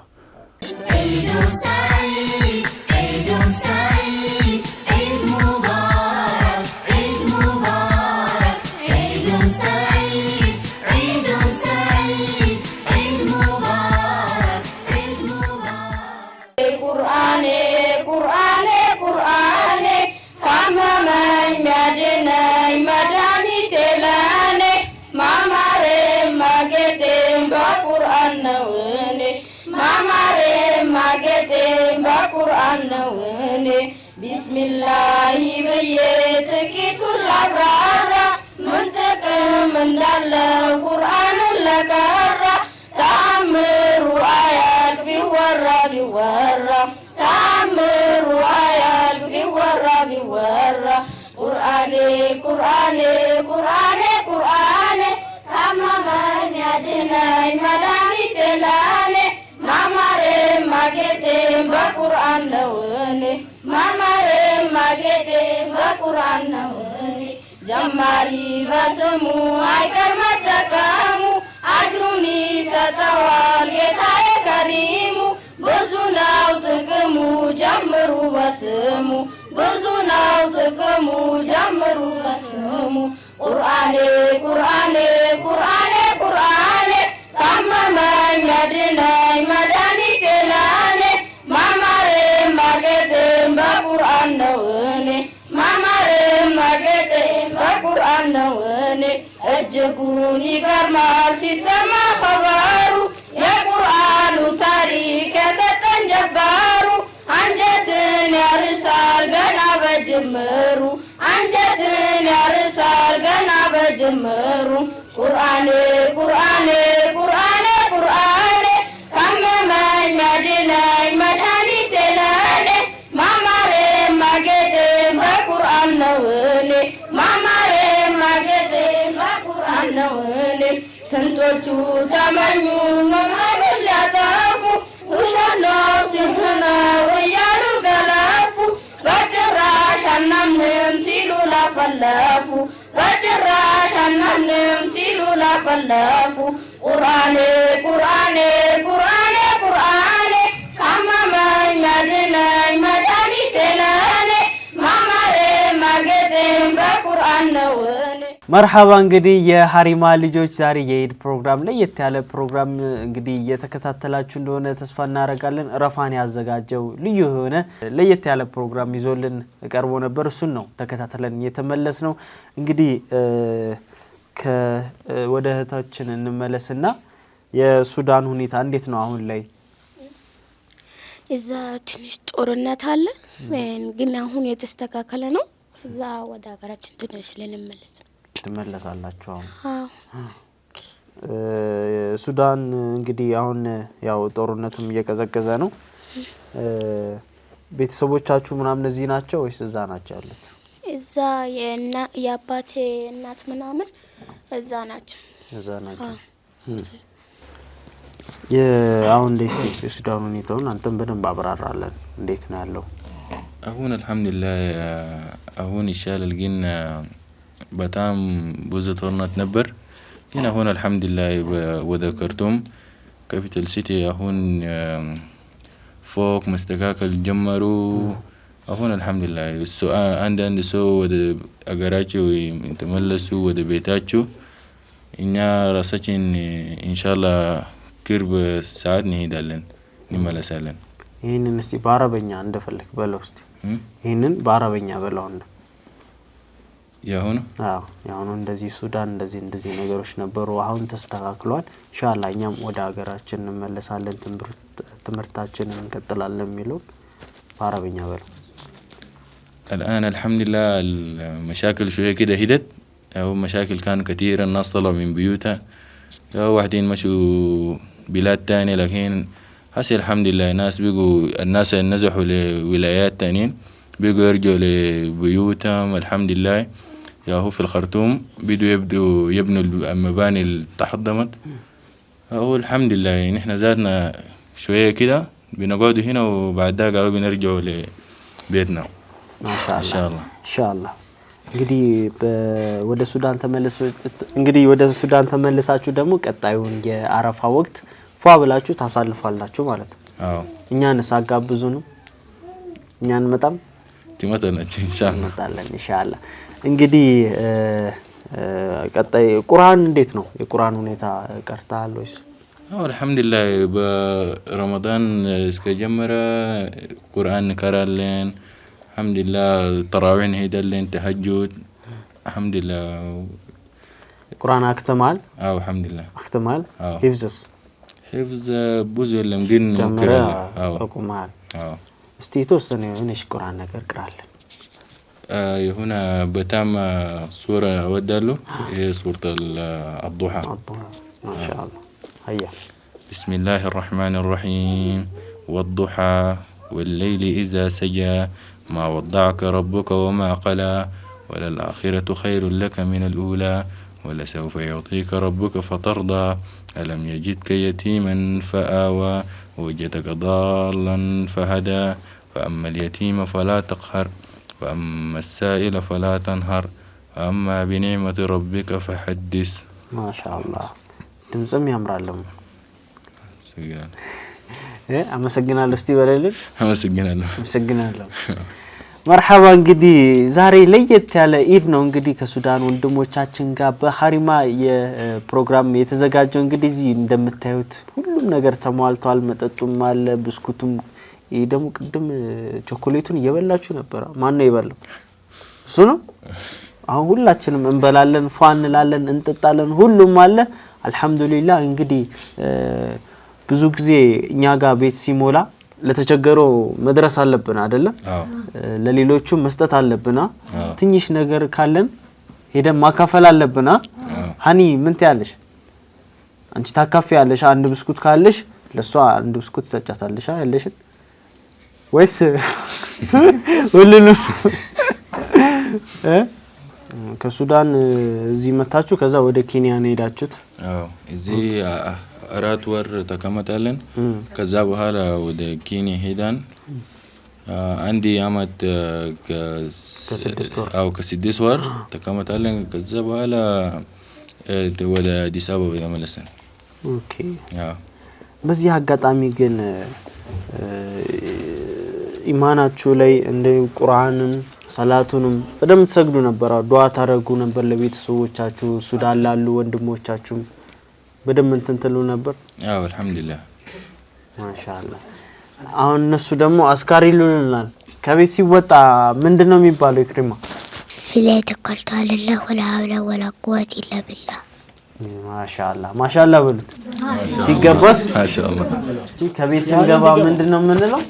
ቢስሚላሂ በየጥቂቱን ላብራራ ምን ጥቅም እንዳለው ቁርአኑን ለቀራ ተአምሩ አያልቅ ቢወራ ቢወራ ተአምሩ አያልቅ ቢወራ ቢወራ ቁርአኔ ቁርአኔ ቁርአኔ ቁርአኔ ታመመኝ ያድነኝ መድኃኒቴ ለኔ ማማሬም ማጌጤም በቁርአን ነው እኔ ማማሬም ማጌጤም በቁርአን ነው እኔ ጀማሪ በስሙ አይቀር መጠቀሙ አጅሩን ይሰጠዋል ጌታዬ ከሪሙ ብዙ ነው ጥቅሙ ጀምሩ በስሙ ብዙ ነው ጥቅሙ ጀምሩ በስሙ ቁርአኔ ቁርአኔ ቁርአኔ ቁርአኔ ታመመኝ ያድነኝ መድኃኒቴ ለኔ ማማሬም ማጌጤም በቁርአን ነው እኔ ማማሬም ማጌጤም በቁርአን ነው እኔ እጅጉን ይገርማል ሲሰማ ኸበሩ የቁርአኑ ታሪክ የሰጠን ጀባሩ አንጀትን ያርሳል ገና በጅምሩ አንጀትን ያርሳል ገና በጅምሩ ቁርአኔ ቁርአኔ ቁርአኔ ቁርአኔ ካመመኝ ያድነኝ መድኃኒቴ ለኔ ማማሬም ማጌጤም በቁርአን ነው እኔ ማማሬም ማጌጤም በቁርአን ነው እኔ ስንቶቹ ተመኙ መማሩን ሊያጠፉ ውሸት ነው ሲህር ነው እያሉ ገለፉ በጭራሽ አናምንም ሲሉ ላፈለፉ በጭራሽ አናምንም ሲሉ ላፈለፉ ቁርአኔ ቁርአኔ ቁርአኔ ቁርአኔ ካመመኝ ያድነኝ መድኃኒቴ ለኔ ማማሬም ማጌጤም በቁርአን ነው እኔ። መርሐባ እንግዲህ የሀሪማ ልጆች ዛሬ የኢድ ፕሮግራም ለየት ያለ ፕሮግራም እንግዲህ እየተከታተላችሁ እንደሆነ ተስፋ እናደርጋለን። ረፋን ያዘጋጀው ልዩ የሆነ ለየት ያለ ፕሮግራም ይዞልን ቀርቦ ነበር። እሱን ነው ተከታተለን እየተመለስ ነው። እንግዲህ ወደ እህታችን እንመለስና የሱዳን ሁኔታ እንዴት ነው አሁን ላይ? እዛ ትንሽ ጦርነት አለ፣ ግን አሁን የተስተካከለ ነው። ከዛ ወደ ሀገራችን ትንሽ ልንመለስ ነው። ትመለሳላችሁ አሁን? ሱዳን እንግዲህ አሁን ያው ጦርነቱም እየቀዘቀዘ ነው። ቤተሰቦቻችሁ ምናምን እዚህ ናቸው ወይስ እዛ ናቸው ያሉት? እዛ የአባቴ እናት ምናምን እዛ ናቸው። እዛ ናቸው። አሁን እንዴት የሱዳን ሁኔታውን አንተም በደንብ አብራራለን። እንዴት ነው ያለው? አሁን አልহামዱሊላህ አሁን ይሻላል፣ ግን በጣም ብዙ ጦርነት ነበር። ግን አሁን አልহামዱሊላህ ወደ ካርቱም ካፒታል ሲቲ አሁን ፎቅ መስተካከል ጀመሩ። አሁን አልহামዱሊላህ አንዳንድ ሰው ወደ አገራቸው ተመለሱ ወደ ቤታቸው። እኛ ራሳችን ኢንሻአላህ ቅርብ ሰዓት እንሄዳለን እንመለሳለን። ይሄንን እስቲ በአረበኛ እንደፈለክ በለው እስቲ። ይሄንን በአረበኛ በለውና ያሁን እንደዚህ ሱዳን እንደዚህ ነገሮች ነበሩ፣ አሁን ተስተካክሏል። ኢንሻአላህ እኛም ወደ ሀገራችን እንመለሳለን፣ ትምህርታችንን እንቀጥላለን የሚለው በአረበኛ በለው። الآن الحمد لله المشاكل شوية كده هدت، أو مشاكل كان كثيرة، الناس طلعوا من بيوتها، واحدين مشوا بلاد تانية، لكن هسه الحمد لله الناس نزحوا لولايات تانيين، بيقوا يرجعوا لبيوتهم الحمد لله. هو في الخرطوم بدوا يبنوا المباني اللي تحطمت، هو الحمد لله نحن ذاتنا شوية كده بنقعد هنا وبعد ذاك بنرجع لبيتنا ማሻአላህ إن شاء الله ኢንሻአላህ እንግዲህ ወደ ሱዳን ተመልሳችሁ ደግሞ ቀጣዩን የአረፋ ወቅት ፏ ብላችሁ ታሳልፋላችሁ ማለት ነው። አዎ እኛን ሳጋብዙ ነው እኛን መጣም ትመጣላችሁ ኢንሻአላህ መጣለን ኢንሻአላህ። እንግዲህ ቀጣይ ቁርአን እንዴት ነው? የቁርአን ሁኔታ ቀርታል ወይስ? አዎ አልহামዱሊላህ በረመዳን እስከጀመረ ቁርአን እንቀራለን። الحمدلله تراويح هيدلين تهجد الحمدلله ቁርአን አክተማል? አዎ الحمدلله አክተማል። አዎ حفظ ብዙ የለም ግን ሞክራለሁ። አዎ አቁማል። አዎ እስቲ የተወሰነ የሆነሽ ቁርአን ነገር ቅራለን። የሆነ በጣም ሱራ ወዳሉ ሱረቱ አልዱሃ ማሻአላህ هيا بسم الله الرحمن الرحيم والضحى والليل إذا سجى ما ودعك ربك وما قلى وللآخرة خير لك من الأولى ولسوف يعطيك ربك فترضى ألم يجدك يتيما فآوى ووجدك ضالا فهدى فأما اليتيم فلا تقهر وأما السائل فلا تنهر وأما بنعمة ربك فحدث ما شاء الله ድምጽም ያምራለም አመሰግናለሁ። እስቲ በለልን። አመሰግናለሁ። መርሐባ። እንግዲህ ዛሬ ለየት ያለ ኢድ ነው። እንግዲህ ከሱዳን ወንድሞቻችን ጋር በሐሪማ የፕሮግራም የተዘጋጀው እንግዲህ እዚህ እንደምታዩት ሁሉም ነገር ተሟልቷል። መጠጡም አለ፣ ብስኩቱም። ይሄ ደግሞ ቅድም ቾኮሌቱን እየበላችሁ ነበር። ማን ነው የበላው? እሱ ነው። አሁን ሁላችንም እንበላለን፣ ፏን እንላለን፣ እንጠጣለን። ሁሉም አለ። አልহামዱሊላህ። እንግዲህ ብዙ ጊዜ እኛ ጋር ቤት ሲሞላ ለተቸገረው መድረስ አለብን አይደለ? ለሌሎቹ መስጠት አለብና ትንሽ ነገር ካለን ሄደን ማካፈል አለብና። ሃኒ ምን ትያለሽ? አንቺ ታካፊያለሽ? አንድ ብስኩት ካለሽ ለሷ አንድ ብስኩት ሰጫታለሽ አይደለሽ? ወይስ ሁሉንም ከሱዳን እዚህ መጣችሁ ከዛ ወደ ኬንያ ነው ሄዳችሁት? አዎ እዚህ 4 ወር ተቀመጣለን። ከዛ በኋላ ወደ ኬንያ ሄዳን አንድ አመት ከ6 ወር ተቀመጣለን። ከዛ በኋላ ወደ አዲስ አበባ ተመለስን። ኦኬ። አዎ በዚህ አጋጣሚ ግን ኢማናችሁ ላይ እንደ ቁርአንን ሰላቱንም በደም ተሰግዱ ነበር፣ ዱዓ ታረጉ ነበር ለቤተሰቦቻችሁ፣ ሱዳን ላሉ ወንድሞቻችሁ በደም እንትንተሉ ነበር? አዎ አልহামዱሊላህ ማሻአላህ። አሁን እነሱ ደግሞ አስካሪ ይሉናል። ከቤት ሲወጣ ምንድነው የሚባለው? ኢክሪማ ቢስሚላህ ተወከልቱ አለላህ ወላ ሐውለ ወላ ቁወተ ኢላ ቢላህ። ማሻአላህ በሉት። ሲገባስ ማሻአላህ። ከቤት ሲገባ ምንድነው የምንለው?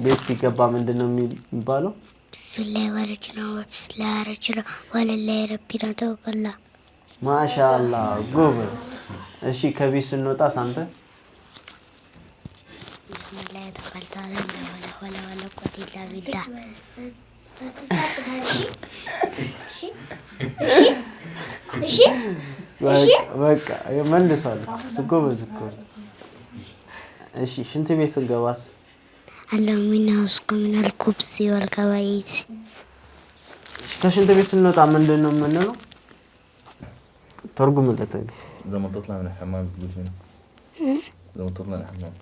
ቤት ሲገባ ምንድነው የሚባለው? ቢስሚላህ ወለጅና ወቢስሚላህ ረጅና ወለላህ ረቢና ተወከልና። ማሻአላህ ጎበዝ። እሺ ከቤት ስንወጣ ሳንተ ቢስሚላህ ተወከልቱ አለላህ ወላ ሐውለ ወላ ቁወተ ኢላ ቢላህ። በቃ መልሷል። ጎበዝ እኮ። እሺ ሽንት ቤት ስንገባስ? አላሚና ወስቁሚና አልኩብሲ ወልከባይት። ከሽንት ቤት ስንወጣ ምንድነው የምንለው? ተርጉምለት። زي ما تطلع من الحمام بتقول شنو؟ زي ما تطلع من الحمام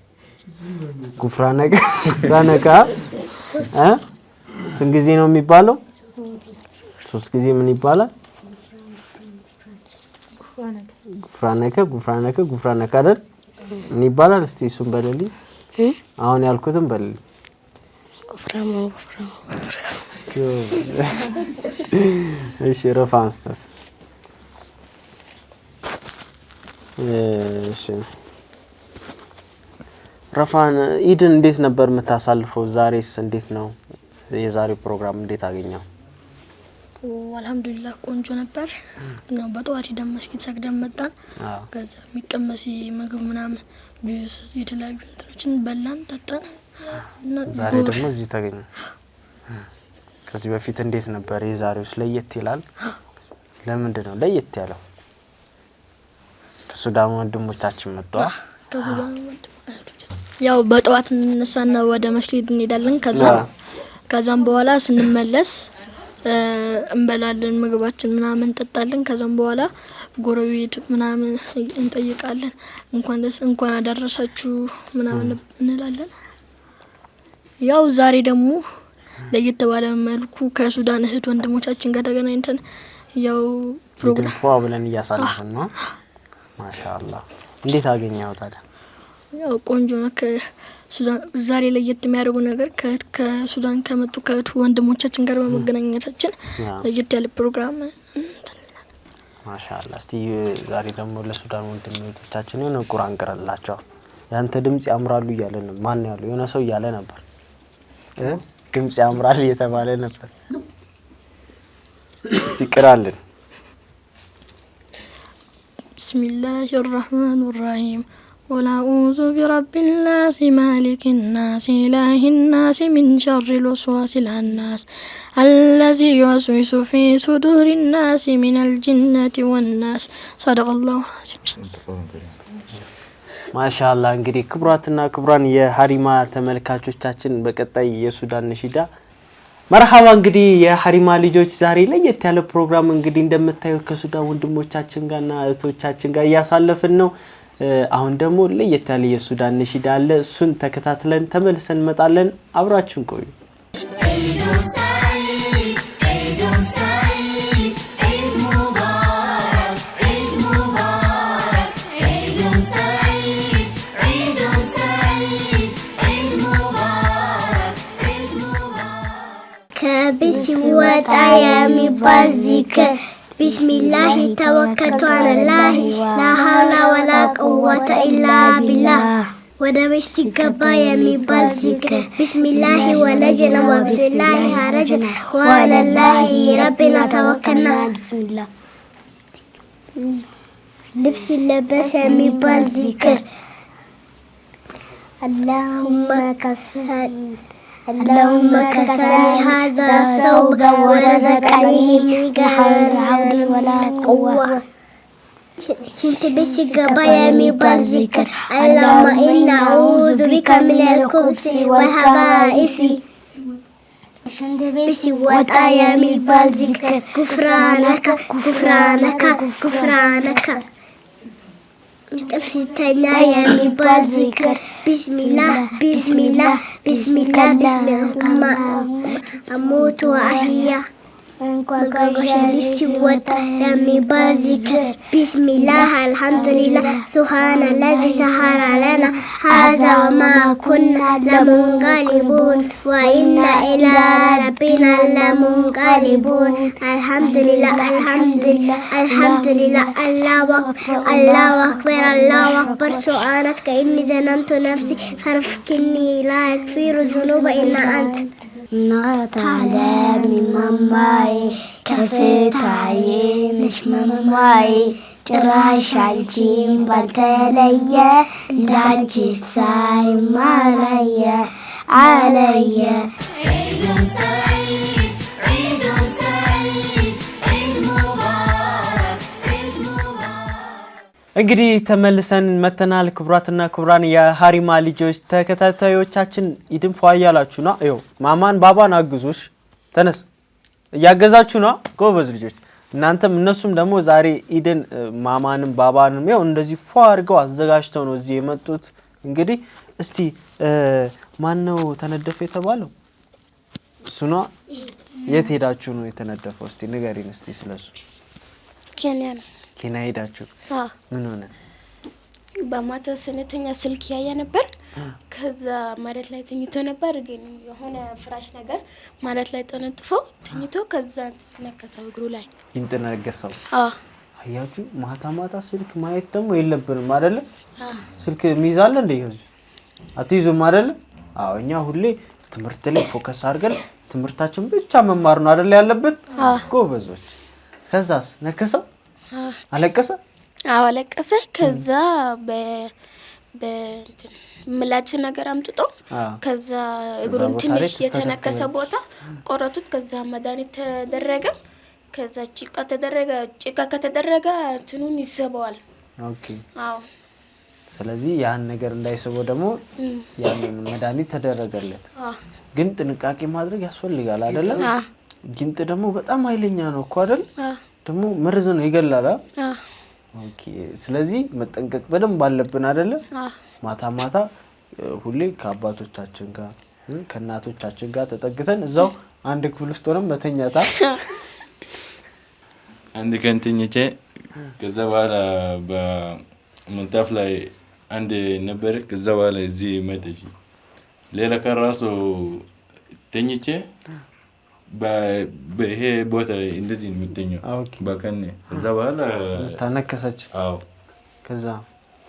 ጉፍራነካ ስንት ጊዜ ነው የሚባለው? 3 ጊዜ ምን ይባላል? ጉፍራነካ አይደል? ምን ይባላል? እስቲ እሱን በለልኝ። አሁን ያልኩትን በለልኝ። ጉፍራማ እሺ ረፋንስተስ እሺ ረፋን ኢድን እንዴት ነበር የምታሳልፈው? ዛሬስ እንዴት ነው? የዛሬው ፕሮግራም እንዴት አገኘው? አልহামዱሊላህ ቆንጆ ነበር። ነው በጠዋት ደም መስጊድ ሰግደን መጣን። ከዛ የሚቀመስ ምግብ ምናምን ጁስ የተለያዩ እንትኖችን በላን ጠጣን። ዛሬ ደግሞ እዚህ ተገኘ። ከዚህ በፊት እንዴት ነበር? የዛሬውስ ለየት ይላል። ለምንድን ነው ለየት ያለው? ከሱዳን ወንድሞቻችን መጣው ያው በጠዋት እንነሳና ወደ መስጊድ እንሄዳለን ከዛም በኋላ ስንመለስ እንበላለን ምግባችን ምናምን እንጠጣለን ከዛም በኋላ ጎረቤት ምናምን እንጠይቃለን እንኳን አደረሳችሁ ምናምን እንላለን ያው ዛሬ ደግሞ ለየት ባለ መልኩ ከሱዳን እህት ወንድሞቻችን ጋር ተገናኝተን ያው ፕሮግራም ብለን እያሳለፍን ነው ማሻአላህ እንዴት አገኘው ታዲያ ያው ቆንጆ ነው ከሱዳን ዛሬ ለየት የሚያደርጉ ነገር ከሱዳን ከመጡ ከእህት ወንድሞቻችን ጋር በመገናኘታችን ለየት ያለ ፕሮግራም ማሻአላህ እስቲ ዛሬ ደግሞ ለሱዳን ወንድሞቻችን ነው ቁርአን ቀራላቸው ያንተ ድምጽ ያምራሉ እያለ ነው ማን ያለው የሆነ ሰው እያለ ነበር ድምጽ ያምራል እየተባለ ነበር ሲቀራልን ቢስሚላሂር ረህማኒር ረሂም ولا أعوذ برب الناس مالك الناس إله الناس من شر الوسواس الخناس الذي يوسوس في صدور الناس من الجنة والناس صدق الله ማሻአላህ እንግዲህ ክብራትና ክብራን የሐሪማ ተመልካቾቻችን በቀጣይ የሱዳን ነሺዳ መርሐባ እንግዲህ የሐሪማ ልጆች ዛሬ ለየት ያለ ፕሮግራም እንግዲህ እንደምታዩት ከሱዳን ወንድሞቻችን ጋርና እህቶቻችን ጋር ያሳለፍን ነው አሁን ደግሞ ለየት ያለ የሱዳን ነሺዳ አለ እሱን ተከታትለን ተመልሰን እንመጣለን አብራችሁን ቆዩ ከቢስሚላህ የሚባል ዚክር بسم الله توكلت على الله لا حول ولا قوة إلا بالله ودبش سكبا يميبال ذكر بسم الله ولجنا وبسم الله هرجنا وعلى الله ربنا توكلنا بسم الله لبس اللبس يميبال ذكر اللهم كساني هذا الثوب ورزقني منك غير حول ولا قوة سنت بسك بيامي بالذكر اللهم إنا أعوذ بك من الخبث والخبائث بسي وطايامي بالذكر كفرانك كفرانك كفرانك ستنا يميبال ذكر بسم الله بسم الله بسم الله بسم الله أموت وأحيا يميبال ذكر بسم الله الحمد لله سبحان الذي سخر لنا هذا وما كنا لمنقلبون وإنا إلى ربنا لمنقلبون الحمد لله الحمد لله الحمد لله الله أكبر الله أكبر الله أكبر سبحانك إني ظلمت نفسي فاغفرني لا يغفر الذنوب إلا أنت نغت عذاب مماي كفرت عينش مماي ጭራሽ አንቺን ባልተለየ እንዳንቺ ሳይማለየ አለየ እንግዲህ ተመልሰን መተናል ክብራትና ክብራን የሐሪማ ልጆች ተከታታዮቻችን ኢድን ፏያላችሁ ነው አይው ማማን ባባን አግዙሽ ተነስ ያገዛችሁ ነው ጎበዝ ልጆች እናንተም እነሱም ደግሞ ዛሬ ኢድን ማማንም ባባንም ያው እንደዚህ ፏርገው አዘጋጅተው ነው እዚህ የመጡት እንግዲህ እስቲ ማን ነው ተነደፈ የተባለው እሱና የት ሄዳችሁ ነው የተነደፈው እስቲ ንገሪን እስቲ ስለሱ ኬንያ ሄዳችሁ ምን ሆነ በማታ ስንተኛ ስልክ ያያ ነበር ከዛ መሬት ላይ ተኝቶ ነበር ግን የሆነ ፍራሽ ነገር መሬት ላይ ተነጥፎ ተኝቶ ከዛ ነከሰው እግሩ ላይ ይንተነገሰው አያችሁ ማታ ስልክ ማየት ደግሞ የለብንም አይደለ ስልክ ሚዛለ እንደ ይዙ አትይዙም አይደለ እኛ ሁሌ ትምህርት ላይ ፎከስ አድርገን ትምህርታችን ብቻ መማር ነው አይደለ ያለብን ጎበዞች ከዛስ ነከሰው አለቀሰ አለቀሰ ከዛ ምላጭ ነገር አምጥቶ ከዛ እግሩን ትንሽ የተነከሰ ቦታ ቆረጡት ከዛ መድኃኒት ተደረገ ከዛ ጭቃ ከተደረገ እንትኑን ይዘባዋል ኦኬ አዎ ስለዚህ ያን ነገር እንዳይስበው ደግሞ ያን መድኃኒት ተደረገለት ግን ጥንቃቄ ማድረግ ያስፈልጋል አይደለ ጊንጥ ደግሞ በጣም ኃይለኛ ነው እኮ አይደል ደግሞ መርዝ ነው ይገላል ኦኬ ስለዚህ መጠንቀቅ በደንብ አለብን አይደለ ማታ ማታ ሁሌ ከአባቶቻችን ጋር ከእናቶቻችን ጋር ተጠግተን እዛው አንድ ክፍል ውስጥ ሆነን መተኛታ አንድ ከንትኝቼ ከዛ በኋላ በመንታፍ ላይ አንድ ነበር ከዛ በኋላ እዚህ መጥቼ ሌላ ከራሱ ተኝቼ በይሄ ቦታ እንደዚህ ነው የምተኛው በቀን ከዛ በኋላ ተነከሰች አዎ ከዛ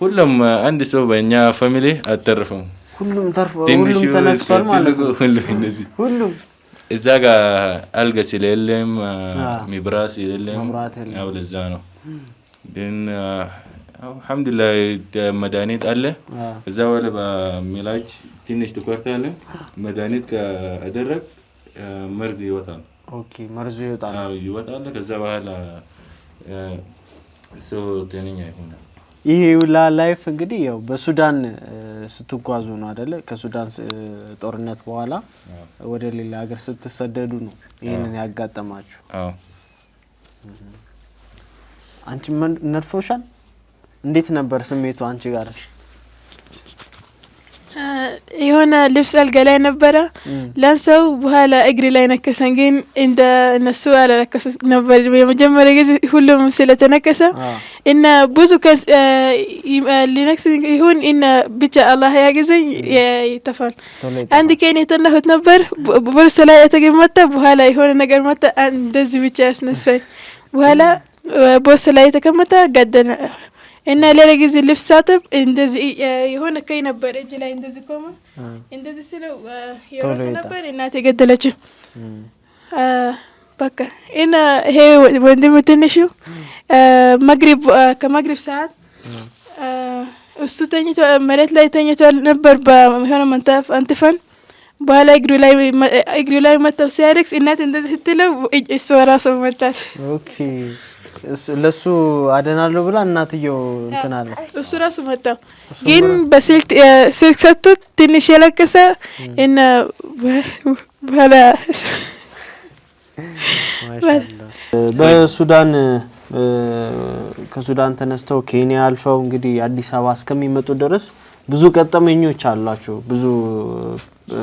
ሁሉም አንድ ሰው በእኛ ፋሚሊ አተረፈው ሁሉም ተነክሷል ማለት ነው ሁሉም እንደዚህ ሁሉም እዛ ጋር አልጋ ስለሌለም ሚብራስ የለም ያው ለዛ ነው ግን አልহামዱሊላህ መድኃኒት አለ እዛ ወለ በሚላጭ ትንሽ ተቆርጣለ መድኃኒት ካደረግ መርዝ ይወጣል ኦኬ መርዝ ይወጣል ይወጣል ከዛ በኋላ ሰው ጤነኛ ይሆናል ይሄ ሁላ ላይፍ እንግዲህ ያው በሱዳን ስትጓዙ ነው አይደለ ከሱዳን ጦርነት በኋላ ወደ ሌላ ሀገር ስትሰደዱ ነው ይሄንን ያጋጠማችሁ አዎ አንቺ ነርፎሻል እንዴት ነበር ስሜቱ አንቺ ጋር የሆነ ልብስ አልጋ ላይ ነበረ ለንሰው በኋላ እግሪ ላይ ነከሰን ግን እንደ እነሱ አላረከሱ ነበር የመጀመሪያ ጊዜ ሁሉም ስለተነከሰ እና ብዙ ሊነክስ ይሁን እና ብቻ አላህ ያገዘኝ ይተፋል አንድ ቀን የተነሁት ነበር ቦርሳ ላይ የተገመተ በኋላ የሆነ ነገር መጣ እንደዚህ ብቻ ያስነሳኝ በኋላ ቦርሳ ላይ የተቀመጠ ገደነ እና ሌላ ጊዜ ልብስ ሳጥብ እንደዚህ የሆነ ከይ ነበር እጅ ላይ እንደዚህ ቆመ እንደዚህ ስለው የሮጥ ነበር እናቴ ገደለችው በቃ እና ይሄ ወንድም ትንሹ መግሪብ ከመግሪብ ሰዓት እሱ ተኝቶ መሬት ላይ ተኝቶ ነበር በሆነ መንታፍ አንጥፈን በኋላ እግሩ ላይ መጣው ሲያለቅስ እናቴ እንደዚህ ስትለው እሱ ራሱ መታት ኦኬ ለሱ አደናለሁ ብላ እናትየው እንትን አለ እሱ ራሱ መጣው ግን በስልክ ሰጥቶት ትንሽ የለቀሰ እና በኋላ በሱዳን ከሱዳን ተነስተው ኬንያ አልፈው እንግዲህ አዲስ አበባ እስከሚመጡ ድረስ ብዙ ገጠመኞች አሏቸው ብዙ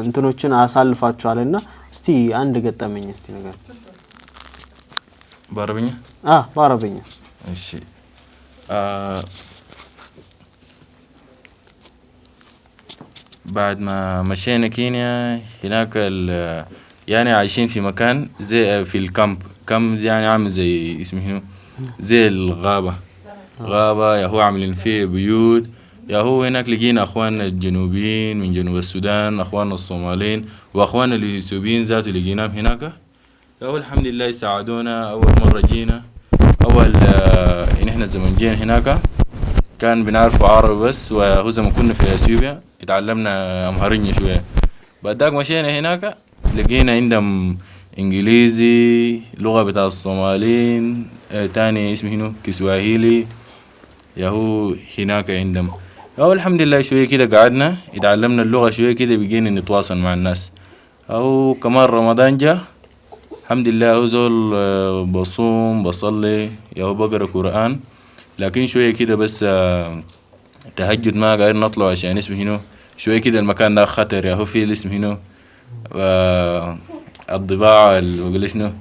እንትኖችን አሳልፋቸዋልና እስቲ አንድ ገጠመኝ እስቲ ነገር بعربية؟ بعربية. ماشي. بعد ما مشينا كينيا هناك يعني عايشين في مكان زي في الكامب يعني عامل زي اسمه هنا زي الغابة غابة يا هو عاملين فيه بيوت يا هو هناك لقينا أخواننا الجنوبيين من جنوب السودان أخواننا الصوماليين وأخواننا الإثيوبيين ذاته لقيناهم هناك أول الحمد لله ساعدونا أول مرة جينا إن إحنا زمان جينا هناك كان بنعرف عربي بس وهو زمان كنا في أثيوبيا اتعلمنا أمهرينيا شوية بعد ذاك مشينا هناك لقينا عندهم إنجليزي لغة بتاع الصوماليين تاني اسمه هنا كسواهيلي يهو هناك عندهم أول الحمد لله شوية كده قعدنا اتعلمنا اللغة شوية كده بقينا نتواصل مع الناس أو كمان رمضان جاء الحمد لله زول بصوم بصلي يا بقرا قرآن لكن شوية كده بس تهجد ما قاعد نطلع عشان اسمه هنا شوية كده المكان ده خطر يا هو في الاسم هنا الضباع وقال شنو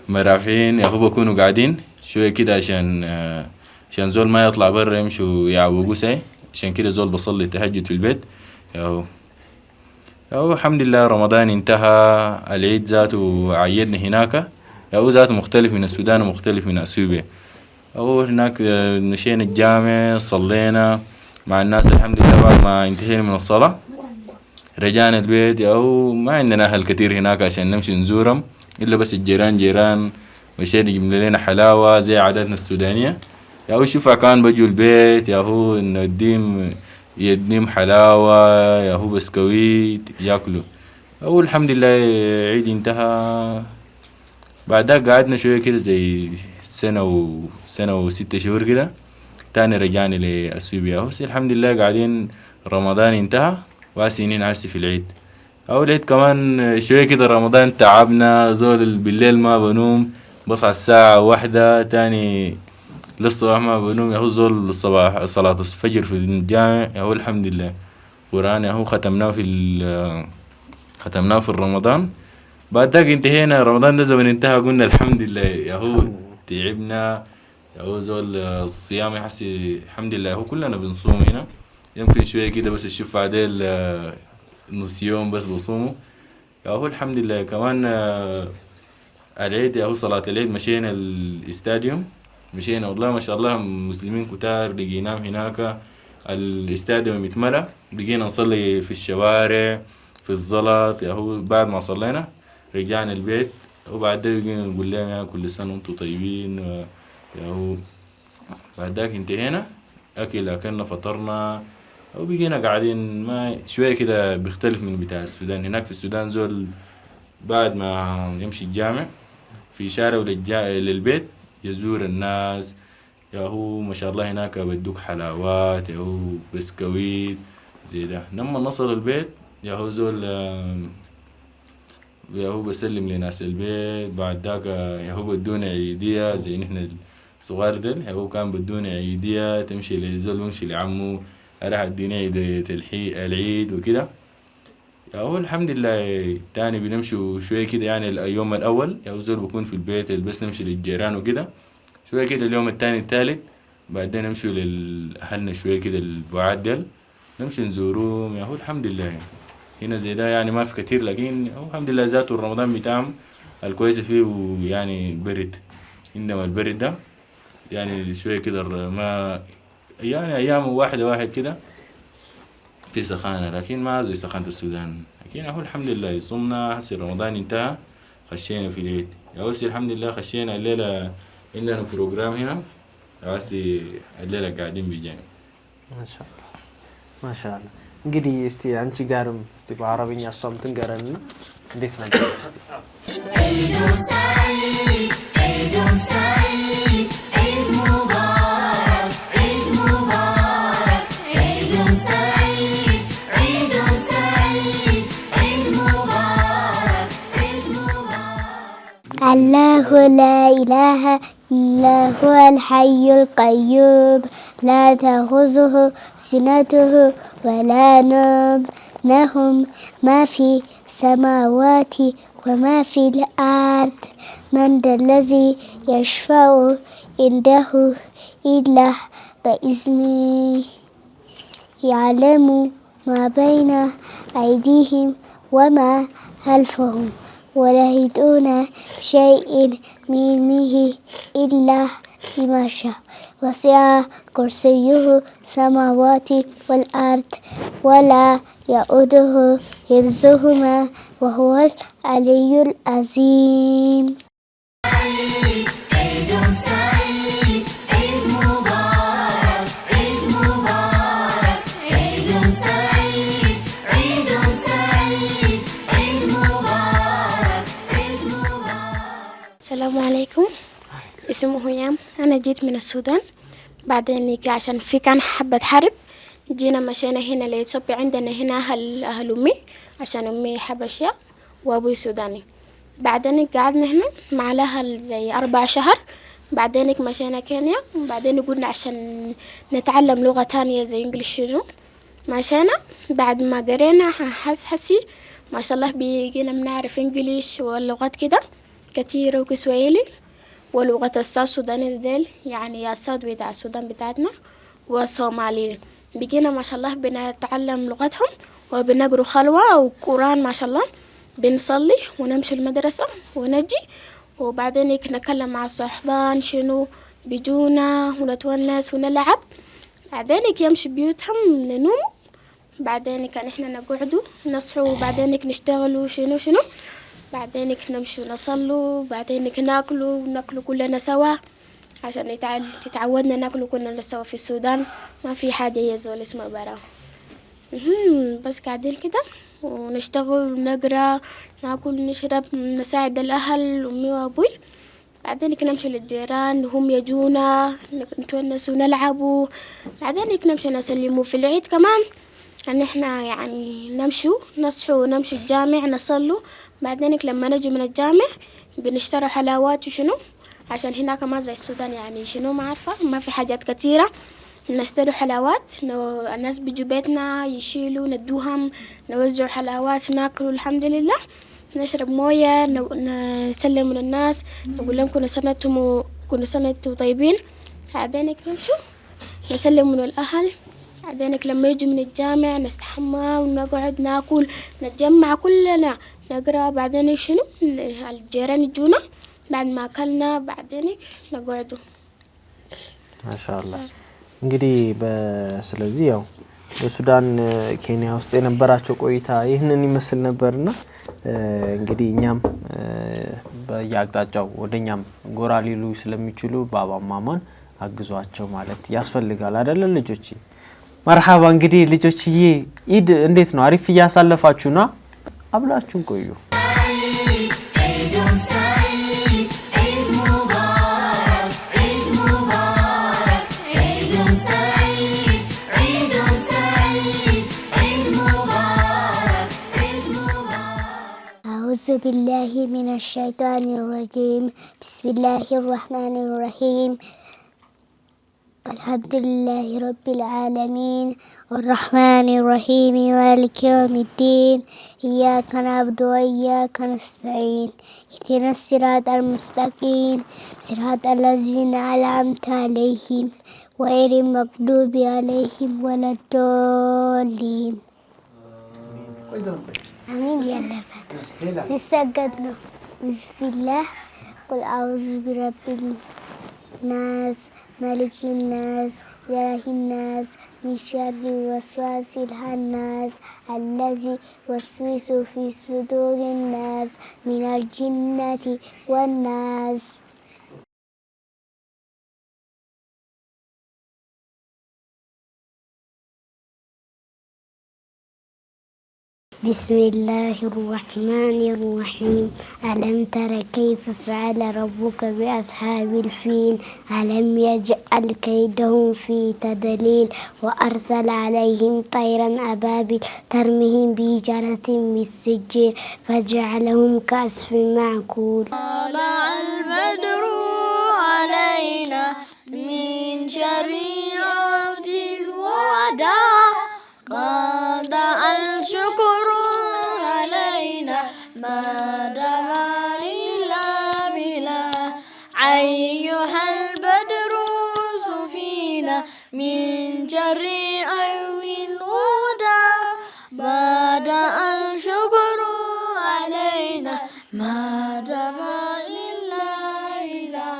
مرافعين يا هو بكونوا قاعدين شوية كده عشان زول ما يطلع برا يمشوا يعوقوا ساي عشان كده زول بصلي تهجد في البيت يا هو الحمد لله رمضان انتهى العيد ذاته عيدنا هناك هو ذاته مختلف من السودان ومختلف من أثيوبيا هو هناك مشينا الجامع صلينا مع الناس الحمد لله بعد ما انتهينا من الصلاة رجعنا البيت أو ما عندنا أهل كتير هناك عشان نمشي نزورهم إلا بس الجيران مشينا جبنا لنا حلاوة زي عاداتنا السودانية هو شوفها كان بجوا البيت هو يدنيم حلاوة يا هو بسكويت ياكلوا أول الحمد لله عيد انتهى بعدها قعدنا شوية كده زي سنة و6 شهور كده تاني رجعني لأثيوبيا. هسه الحمد لله قاعدين رمضان انتهى واسينين عسي في العيد. أو العيد كمان شوية كده رمضان تعبنا زول بالليل ما بنوم بصحى الساعة 1 تاني للصباح ما بنوم. يهو زول الصباح صلاة الفجر في الجامع يهو الحمد لله. قرآن يهو ختمناه في رمضان. بعد ذاك انتهينا رمضان ده زمن انتهى قلنا الحمد لله يهو تعبنا. يهو زول الصيام يحسي الحمد لله. هو كلنا بنصوم هنا يمكن شوية كده بس الشوف عديل نص يوم بس بصوموا. يهو الحمد لله. كمان العيد يهو صلاة العيد مشينا الاستاديوم مشينا والله ما شاء الله مسلمين كتار لقيناهم هناك. الاستاديوم اتملى بقينا نصلي في الشوارع في الزلط. يهو بعد ما صلينا رجعنا البيت وبعد ده بقينا نقول لهم يا كل سنة وانتم طيبين. يهو بعد ذاك انتهينا أكلنا فطرنا وبقينا قاعدين. ما شوية كده بيختلف من بتاع السودان. هناك في السودان زول بعد ما يمشي الجامع في شارع للبيت يزور الناس. ياهو ما شاء الله هناك بدوك حلاوات ياهو بسكويت زي ده. لما نصل البيت ياهو زول ياهو بسلم لناس البيت. بعد داك ياهو بدون عيدية زي نحن الصغار دل. ياهو كان بدون عيدية تمشي لزول يمشي لعمه راح اديني عيدية العيد وكده. ياهو الحمد لله. تاني بنمشوا شوية كده يعني اليوم الأول ياهو زول بكون في البيت بس نمشي للجيران وكده شوية كده. اليوم التاني التالت بعدين نمشي لأهلنا شوية كده البعاد دل نمشي نزوروهم. ياهو الحمد لله. هنا زي ده يعني ما في كتير لكن الحمد لله ذاته الرمضان بتاعهم الكويسة فيه يعني برد. عندما البرد ده يعني شوية كده ما يعني أيام واحد كده في سخانة لكن ما زي سخانة السودان. لكن هو الحمد لله صمنا هسي رمضان انتهى خشينا في العيد. يا هسي الحمد لله خشينا الليلة عندنا بروجرام هنا. هسي الليلة قاعدين بجانب ما شاء الله ما شاء الله. እንግዲህ እስቲ አንቺ ጋርም እስቲ በአረብኛ እሷም ትንገረንና እንዴት ነበር እስቲ ዒዱን ሰዒድ ዒዱን ሰዒድ ዒድ ሙባረክ ዒድ ሙባረክ ዒዱን ሰዒድ ዒዱን ሰዒድ ዒድ ሙባረክ ዒድ ሙባረክ الله لا إله إلا هو الحي القيوم لا تأخذه سنته ولا نوم له ما في السماوات وما في الأرض من ذا الذي يشفع عنده إلا بإذنه يعلم ما بين أيديهم وما خلفهم ولا يحيطون بشيء من علمه إلا بما شاء وسع كرسيه السماوات والأرض ولا يؤوده حفظهما وهو العلي العظيم. عيد سعيد عيد مبارك عيد مبارك عيد سعيد عيد سعيد عيد مبارك عيد مبارك. السلام عليكم. اسمه هيام. أنا جيت من السودان بعدين عشان في كان حبة حرب جينا مشينا هنا لإثيوبيا. عندنا هنا أهل أمي عشان أمي حبشية وأبوي سوداني. بعدين قعدنا هنا مع الأهل زي 4 شهر. بعدين مشينا كينيا وبعدين قلنا عشان نتعلم لغة تانية زي إنجليش شنو مشينا. بعد ما قرينا حسي ما شاء الله بيجينا بنعرف إنجليش واللغات كده كتيرة وكسويلي ولغة الصاد السوداني ديل يعني الصاد بتاع السودان بتاعتنا والصومالي. بيجينا ما شاء الله بنتعلم لغتهم وبنقرأ خلوة وقرآن ما شاء الله. بنصلي ونمشي المدرسة ونجي وبعدين نتكلم مع الصحبان شنو بيجونا ونتونس ونلعب. بعدين يمشي بيوتهم ننوم. بعدين كان إحنا نقعدوا نصحوا وبعدين نشتغلوا شنو بعدين نمشي نصلوا. بعدين ناكلوا كلنا سوا عشان تتعودنا ناكلوا كلنا سوا. في السودان ما في حاجة يزول اسمه برا بس قاعدين كده ونشتغل ونقرأ ناكل نشرب نساعد الأهل أمي وأبوي. بعدين نمشي للجيران هم يجونا نتونسوا نلعبوا. بعدين نمشي نسلموا في العيد كمان ان احنا يعني نصحوا ونمشي الجامع نصلوا. بعدين لما نجي من الجامع بنشتري حلاوات وشنو عشان هناك ما زي السودان يعني شنو ما عارفة ما في حاجات كتيرة. نشتري حلاوات الناس بيجوا بيتنا يشيلوا ندوهم نوزع حلاوات ناكل الحمد لله. نشرب موية نسلم من الناس نقول لهم كل سنة طيبين. بعدين نمشوا نسلم من الأهل. بعدين لما يجوا من الجامع نستحمى ونقعد ناكل نتجمع كلنا نقرأ. بعدين شنو الجيران يجونا بعد ما أكلنا بعدين نقعدوا. ما شاء الله እንግዲህ በስለዚህ ያው በሱዳን ኬንያ ውስጥ የነበራቸው ቆይታ ይህንን ይመስል ነበርና እንግዲህ እኛም በያቅጣጫው ወደኛም ጎራ ሊሉ ስለሚችሉ ባባ ማማን አግዟቸው ማለት ያስፈልጋል አይደል ልጆች? መርሐባ እንግዲህ ልጆችዬ ኢድ እንዴት ነው? አሪፍ እያሳለፋችሁ ነው? አብላችሁን ቆዩ። أعوذ بالله من الشيطان الرجيم. بسم الله الرحمن الرحيم. الحمد لله رب العالمين الرحمن الرحيم مالك يوم الدين إياك نعبد وإياك نستعين اهدنا الصراط المستقيم صراط الذين أنعمت عليهم غير المغضوب عليهم ولا الضالين. آمين يا الله. سيسجدنا بسم الله قل أعوذ برب الناس ملك الناس إله الناس من شر الوسواس الخناس الذي يوسوس في صدور الناس من الجنة والناس. بسم الله الرحمن الرحيم. ألم تر كيف فعل ربك بأصحاب الفيل ألم يجعل كيدهم في تضليل وأرسل عليهم طيرا أبابيل ترميهم بحجارة من سجيل فجعلهم كعصف مأكول. طلع البدر علينا من شر عبد الوداع قاد الشكر علينا ما دعا إلا بلا أيها البدر صفينا من شر عيو الهدى ما دعا الشكر علينا ما دعا إلا بلا.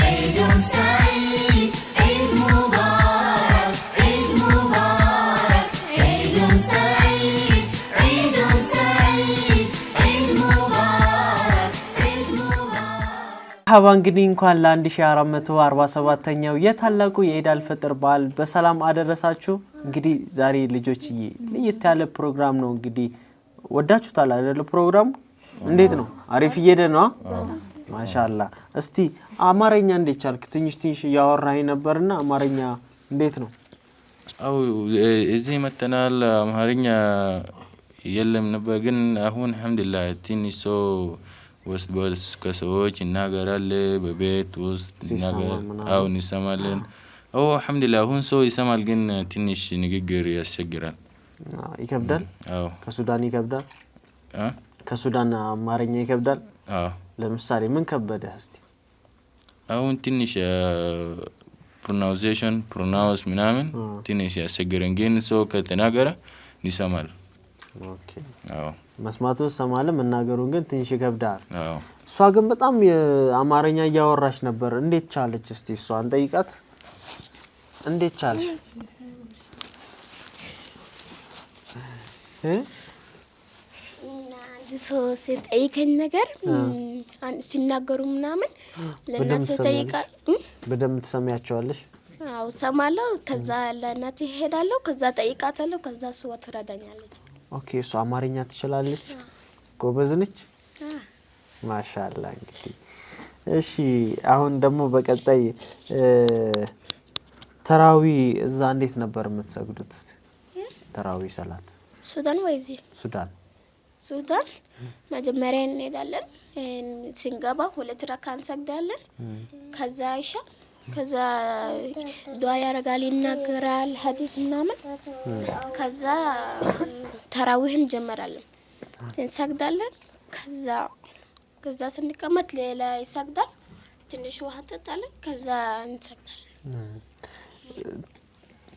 عيد سعيد عيد مبارك عيد مبارك عيد سعيد عيد سعيد عيد مبارك عيد مبارك. ሀባ እንግዲህ እንኳን ለ1447ኛው የታላቁ የኢድ አልፈጥር በዓል በሰላም አደረሳችሁ። እንግዲህ ዛሬ ልጆችዬ ለየት ያለ ፕሮግራም ነው። እንግዲህ ወዳችሁታል አይደል? ፕሮግራሙ እንዴት ነው? አሪፍ እየሄደ ነው? ማሻአላ። እስቲ አማርኛ እንዴት ቻልክ? ትንሽ ያወራኝ ነበርና አማርኛ እንዴት ነው? አው እዚህ መተናል አማርኛ የለም ነበር ግን አሁን አልহামዱሊላህ ትንሽ ሰው ወስበስ ከሰዎች ይናገራል በቤት ውስጥ ይናገራል። አው እንሰማለን። አው አልহামዱሊላህ አሁን ሰው ይሰማል ግን ትንሽ ንግግር ያስቸግራል። ይከብዳል? አው ከሱዳን ይከብዳል? ከሱዳን አማርኛ ይከብዳል? አው ለምሳሌ ምን ከበደ እስቲ? አሁን ትንሽ pronounce ምናምን ትንሽ ያስቸግራል ግን ሰው ከተናገረ ይሰማል። ኦኬ አው መስማቱ ሰማለ መናገሩን ግን ትንሽ ይከብዳል። አው እሷ ግን በጣም የአማርኛ እያወራች ነበር። እንዴት ቻለች? እስቲ እሷን ጠይቃት። እንዴት ቻለች? ሰው ሲጠይቀኝ ነገር ሲናገሩ ምናምን ለእናቴ ጠይቃ በደንብ ትሰሚያቸዋለሽ? አው ሰማለሁ። ከዛ ለእናቴ ሄዳለሁ። ከዛ ጠይቃታለሁ። ከዛ እሷ ትረዳኛለች። ኦኬ እሷ አማርኛ ትችላለች? ጎበዝ ነች? ማሻአላ። እንግዲህ እሺ አሁን ደግሞ በቀጣይ ተራዊ እዛ እንዴት ነበር የምትሰግዱት? ተራዊ ሰላት ሱዳን ወይ እዚህ ሱዳን መጀመሪያ እንሄዳለን። ስንገባ 2 ረካ እንሰግዳለን። ከዛ አይሻ ከዛ ዱዓ ያረጋል ይናገራል ሐዲስ ምናምን። ከዛ ተራዊህ እንጀምራለን እንሰግዳለን። ከዛ ስንቀመጥ ሌላ ይሰግዳል። ትንሽ ውሃ እንጠጣለን። ከዛ እንሰግዳለን።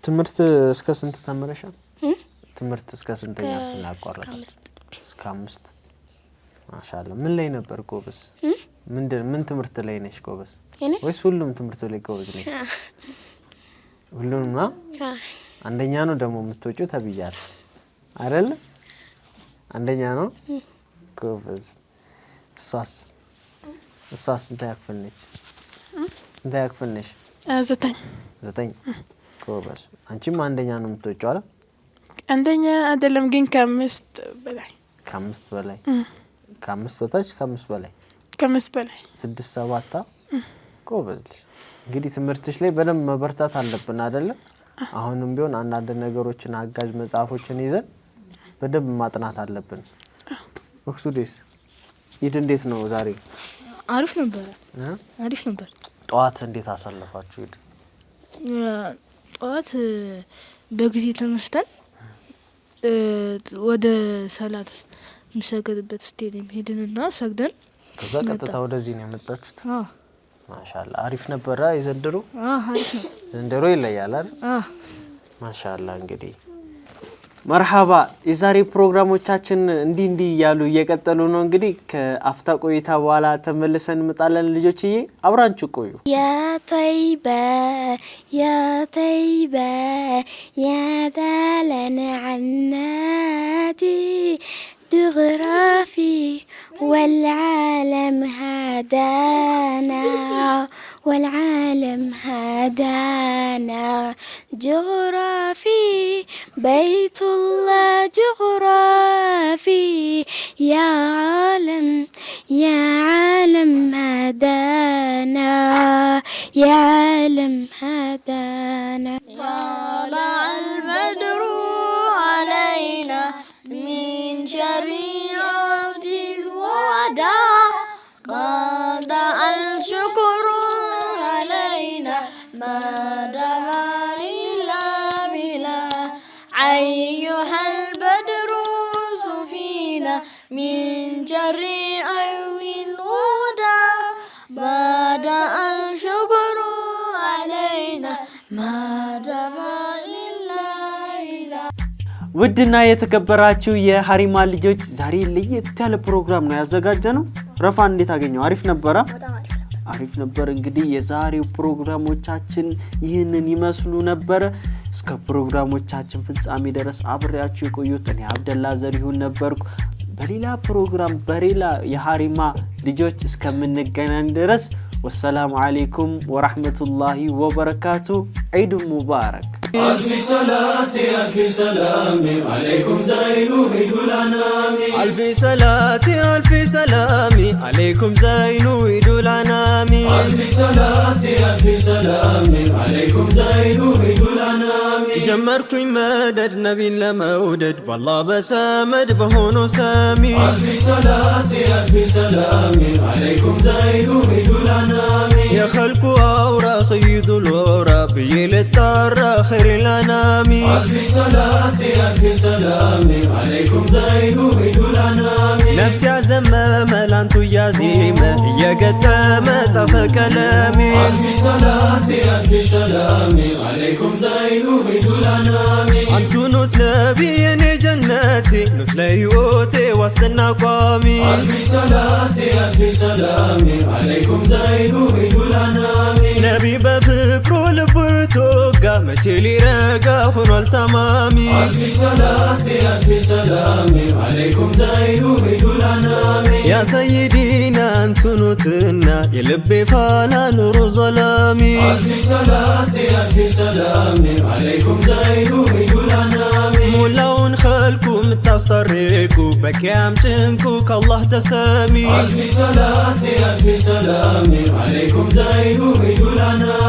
ትምህርት እስከ ስንት ተመረሻል? ትምህርት እስከ ስንተኛ ክፍል አቋረጠ? እስከ 5 ማሻአላ። ምን ላይ ነበር ጎበዝ? ምን ትምህርት ላይ ነሽ ጎበዝ? ወይስ ሁሉም ትምህርት ላይ ጎበዝ ነሽ? ሁሉም ነው። አንደኛ ነው ደግሞ የምትወጪው ተብያለሁ አይደል? አንደኛ ነው ጎበዝ። እሷስ ስንተኛ ክፍል ነች? ስንተኛ ክፍል ነሽ? 9 ጎበዝ። አንቺም አንደኛ ነው የምትወጪው አይደል? አንደኛ አይደለም ግን ከ5 በላይ ከ5 በታች ከ5 በላይ 6 7 ጎበዝ። እንግዲህ ትምህርትሽ ላይ በደንብ መበርታት አለብን አይደለ? አሁንም ቢሆን አንዳንድ ነገሮችን አጋዥ መጽሐፎችን ይዘን በደንብ ማጥናት አለብን። መክሱዴስ ኢድ እንዴት ነው ዛሬ? አሪፍ ነበር። ጠዋት እንዴት አሳለፋችሁ ኢድ? ጠዋት በጊዜ ተነስተን ወደ ሰላት ምሰገድበት ስቴዲየም ሄድንና ሰግደን ከዛ ቀጥታ ወደዚህ ነው የመጣችሁት? ማሻአላ። አሪፍ ነበር የዘንድሮ? አሪፍ ነው። ዘንድሮ ይለያል አይደል? ማሻአላ። እንግዲህ መርሐባ። የዛሬ ፕሮግራሞቻችን እንዲህ እያሉ እየቀጠሉ ነው። እንግዲህ ከአፍታ ቆይታ በኋላ ተመልሰን እንመጣለን። ልጆችዬ አብራችሁ ቆዩ። يا طيبة يا دالن عناتي جغرافي والعالم هدانا جغرافي بيت الله جغرافي يا عالم هدانا يا عالم هدانا طلع البدر علينا من شريعة الوداع قاد الشكر علينا ما دام إلا بلا أيها البدر صفينا من شريعة الوداع بعد الشكر علينا ما دام إلا بلا ውድና የተከበራችሁ የሀሪማ ልጆች ዛሬ ለየት ያለ ፕሮግራም ነው ያዘጋጀነው። ረፋን እንዴት አገኘው? አሪፍ ነበር። አሪፍ ነበር። እንግዲህ የዛሬው ፕሮግራሞቻችን ይህንን ይመስሉ ነበር። እስከ ፕሮግራሞቻችን ፍጻሜ ድረስ አብሬያችሁ የቆየሁት እኔ አብደላ ዘሪሁን ነበርኩ። በሌላ ፕሮግራም በሌላ የሀሪማ ልጆች እስከምንገናኝ ድረስ ወሰላሙ አለይኩም ወራህመቱላሂ ወበረካቱ። ዒድ ሙባረክ። ألف صلاة ألف سلام عليكم زين عيد الأنام ألف صلاة ألف سلام عليكم زين عيد الأنام ألف صلاة ألف سلام عليكم زين عيد الأنام جمركم مدد نبي لمودد والله بسامد بهونو سامي ألف صلاة ألف سلام عليكم زين عيد الأنام يا خلق أورا سيد الورى بيل الطرخ الأنام ألف صلاة ألف سلام عليكم زين عيد الأنام نفسي عزمة ملانتو يا زيمة يا قدام صف كلامي ألف صلاة ألف سلام عليكم زين عيد الأنام أنتو نوت نبي جناتي نوت ليوتي واستنا قامي ألف صلاة ألف سلام عليكم زين عيد الأنام نبي بفكرو لبتوقع متلي رقا هنو التمامي ألف صلاة ألف سلام عليكم زين عيد الأنام يا سيدينا أنتو نوتنا يلبي فانا نور ظلامي ألف صلاة ألف سلام عليكم زين عيد الأنام مولون خلقكم ያስታርቁ በቂያም ጭንቁ ከአላህ ተሰሚ። አልፊ ሰላቲ አልፊ ሰላሚ አለይኩም ዘይኑ ኢዱላና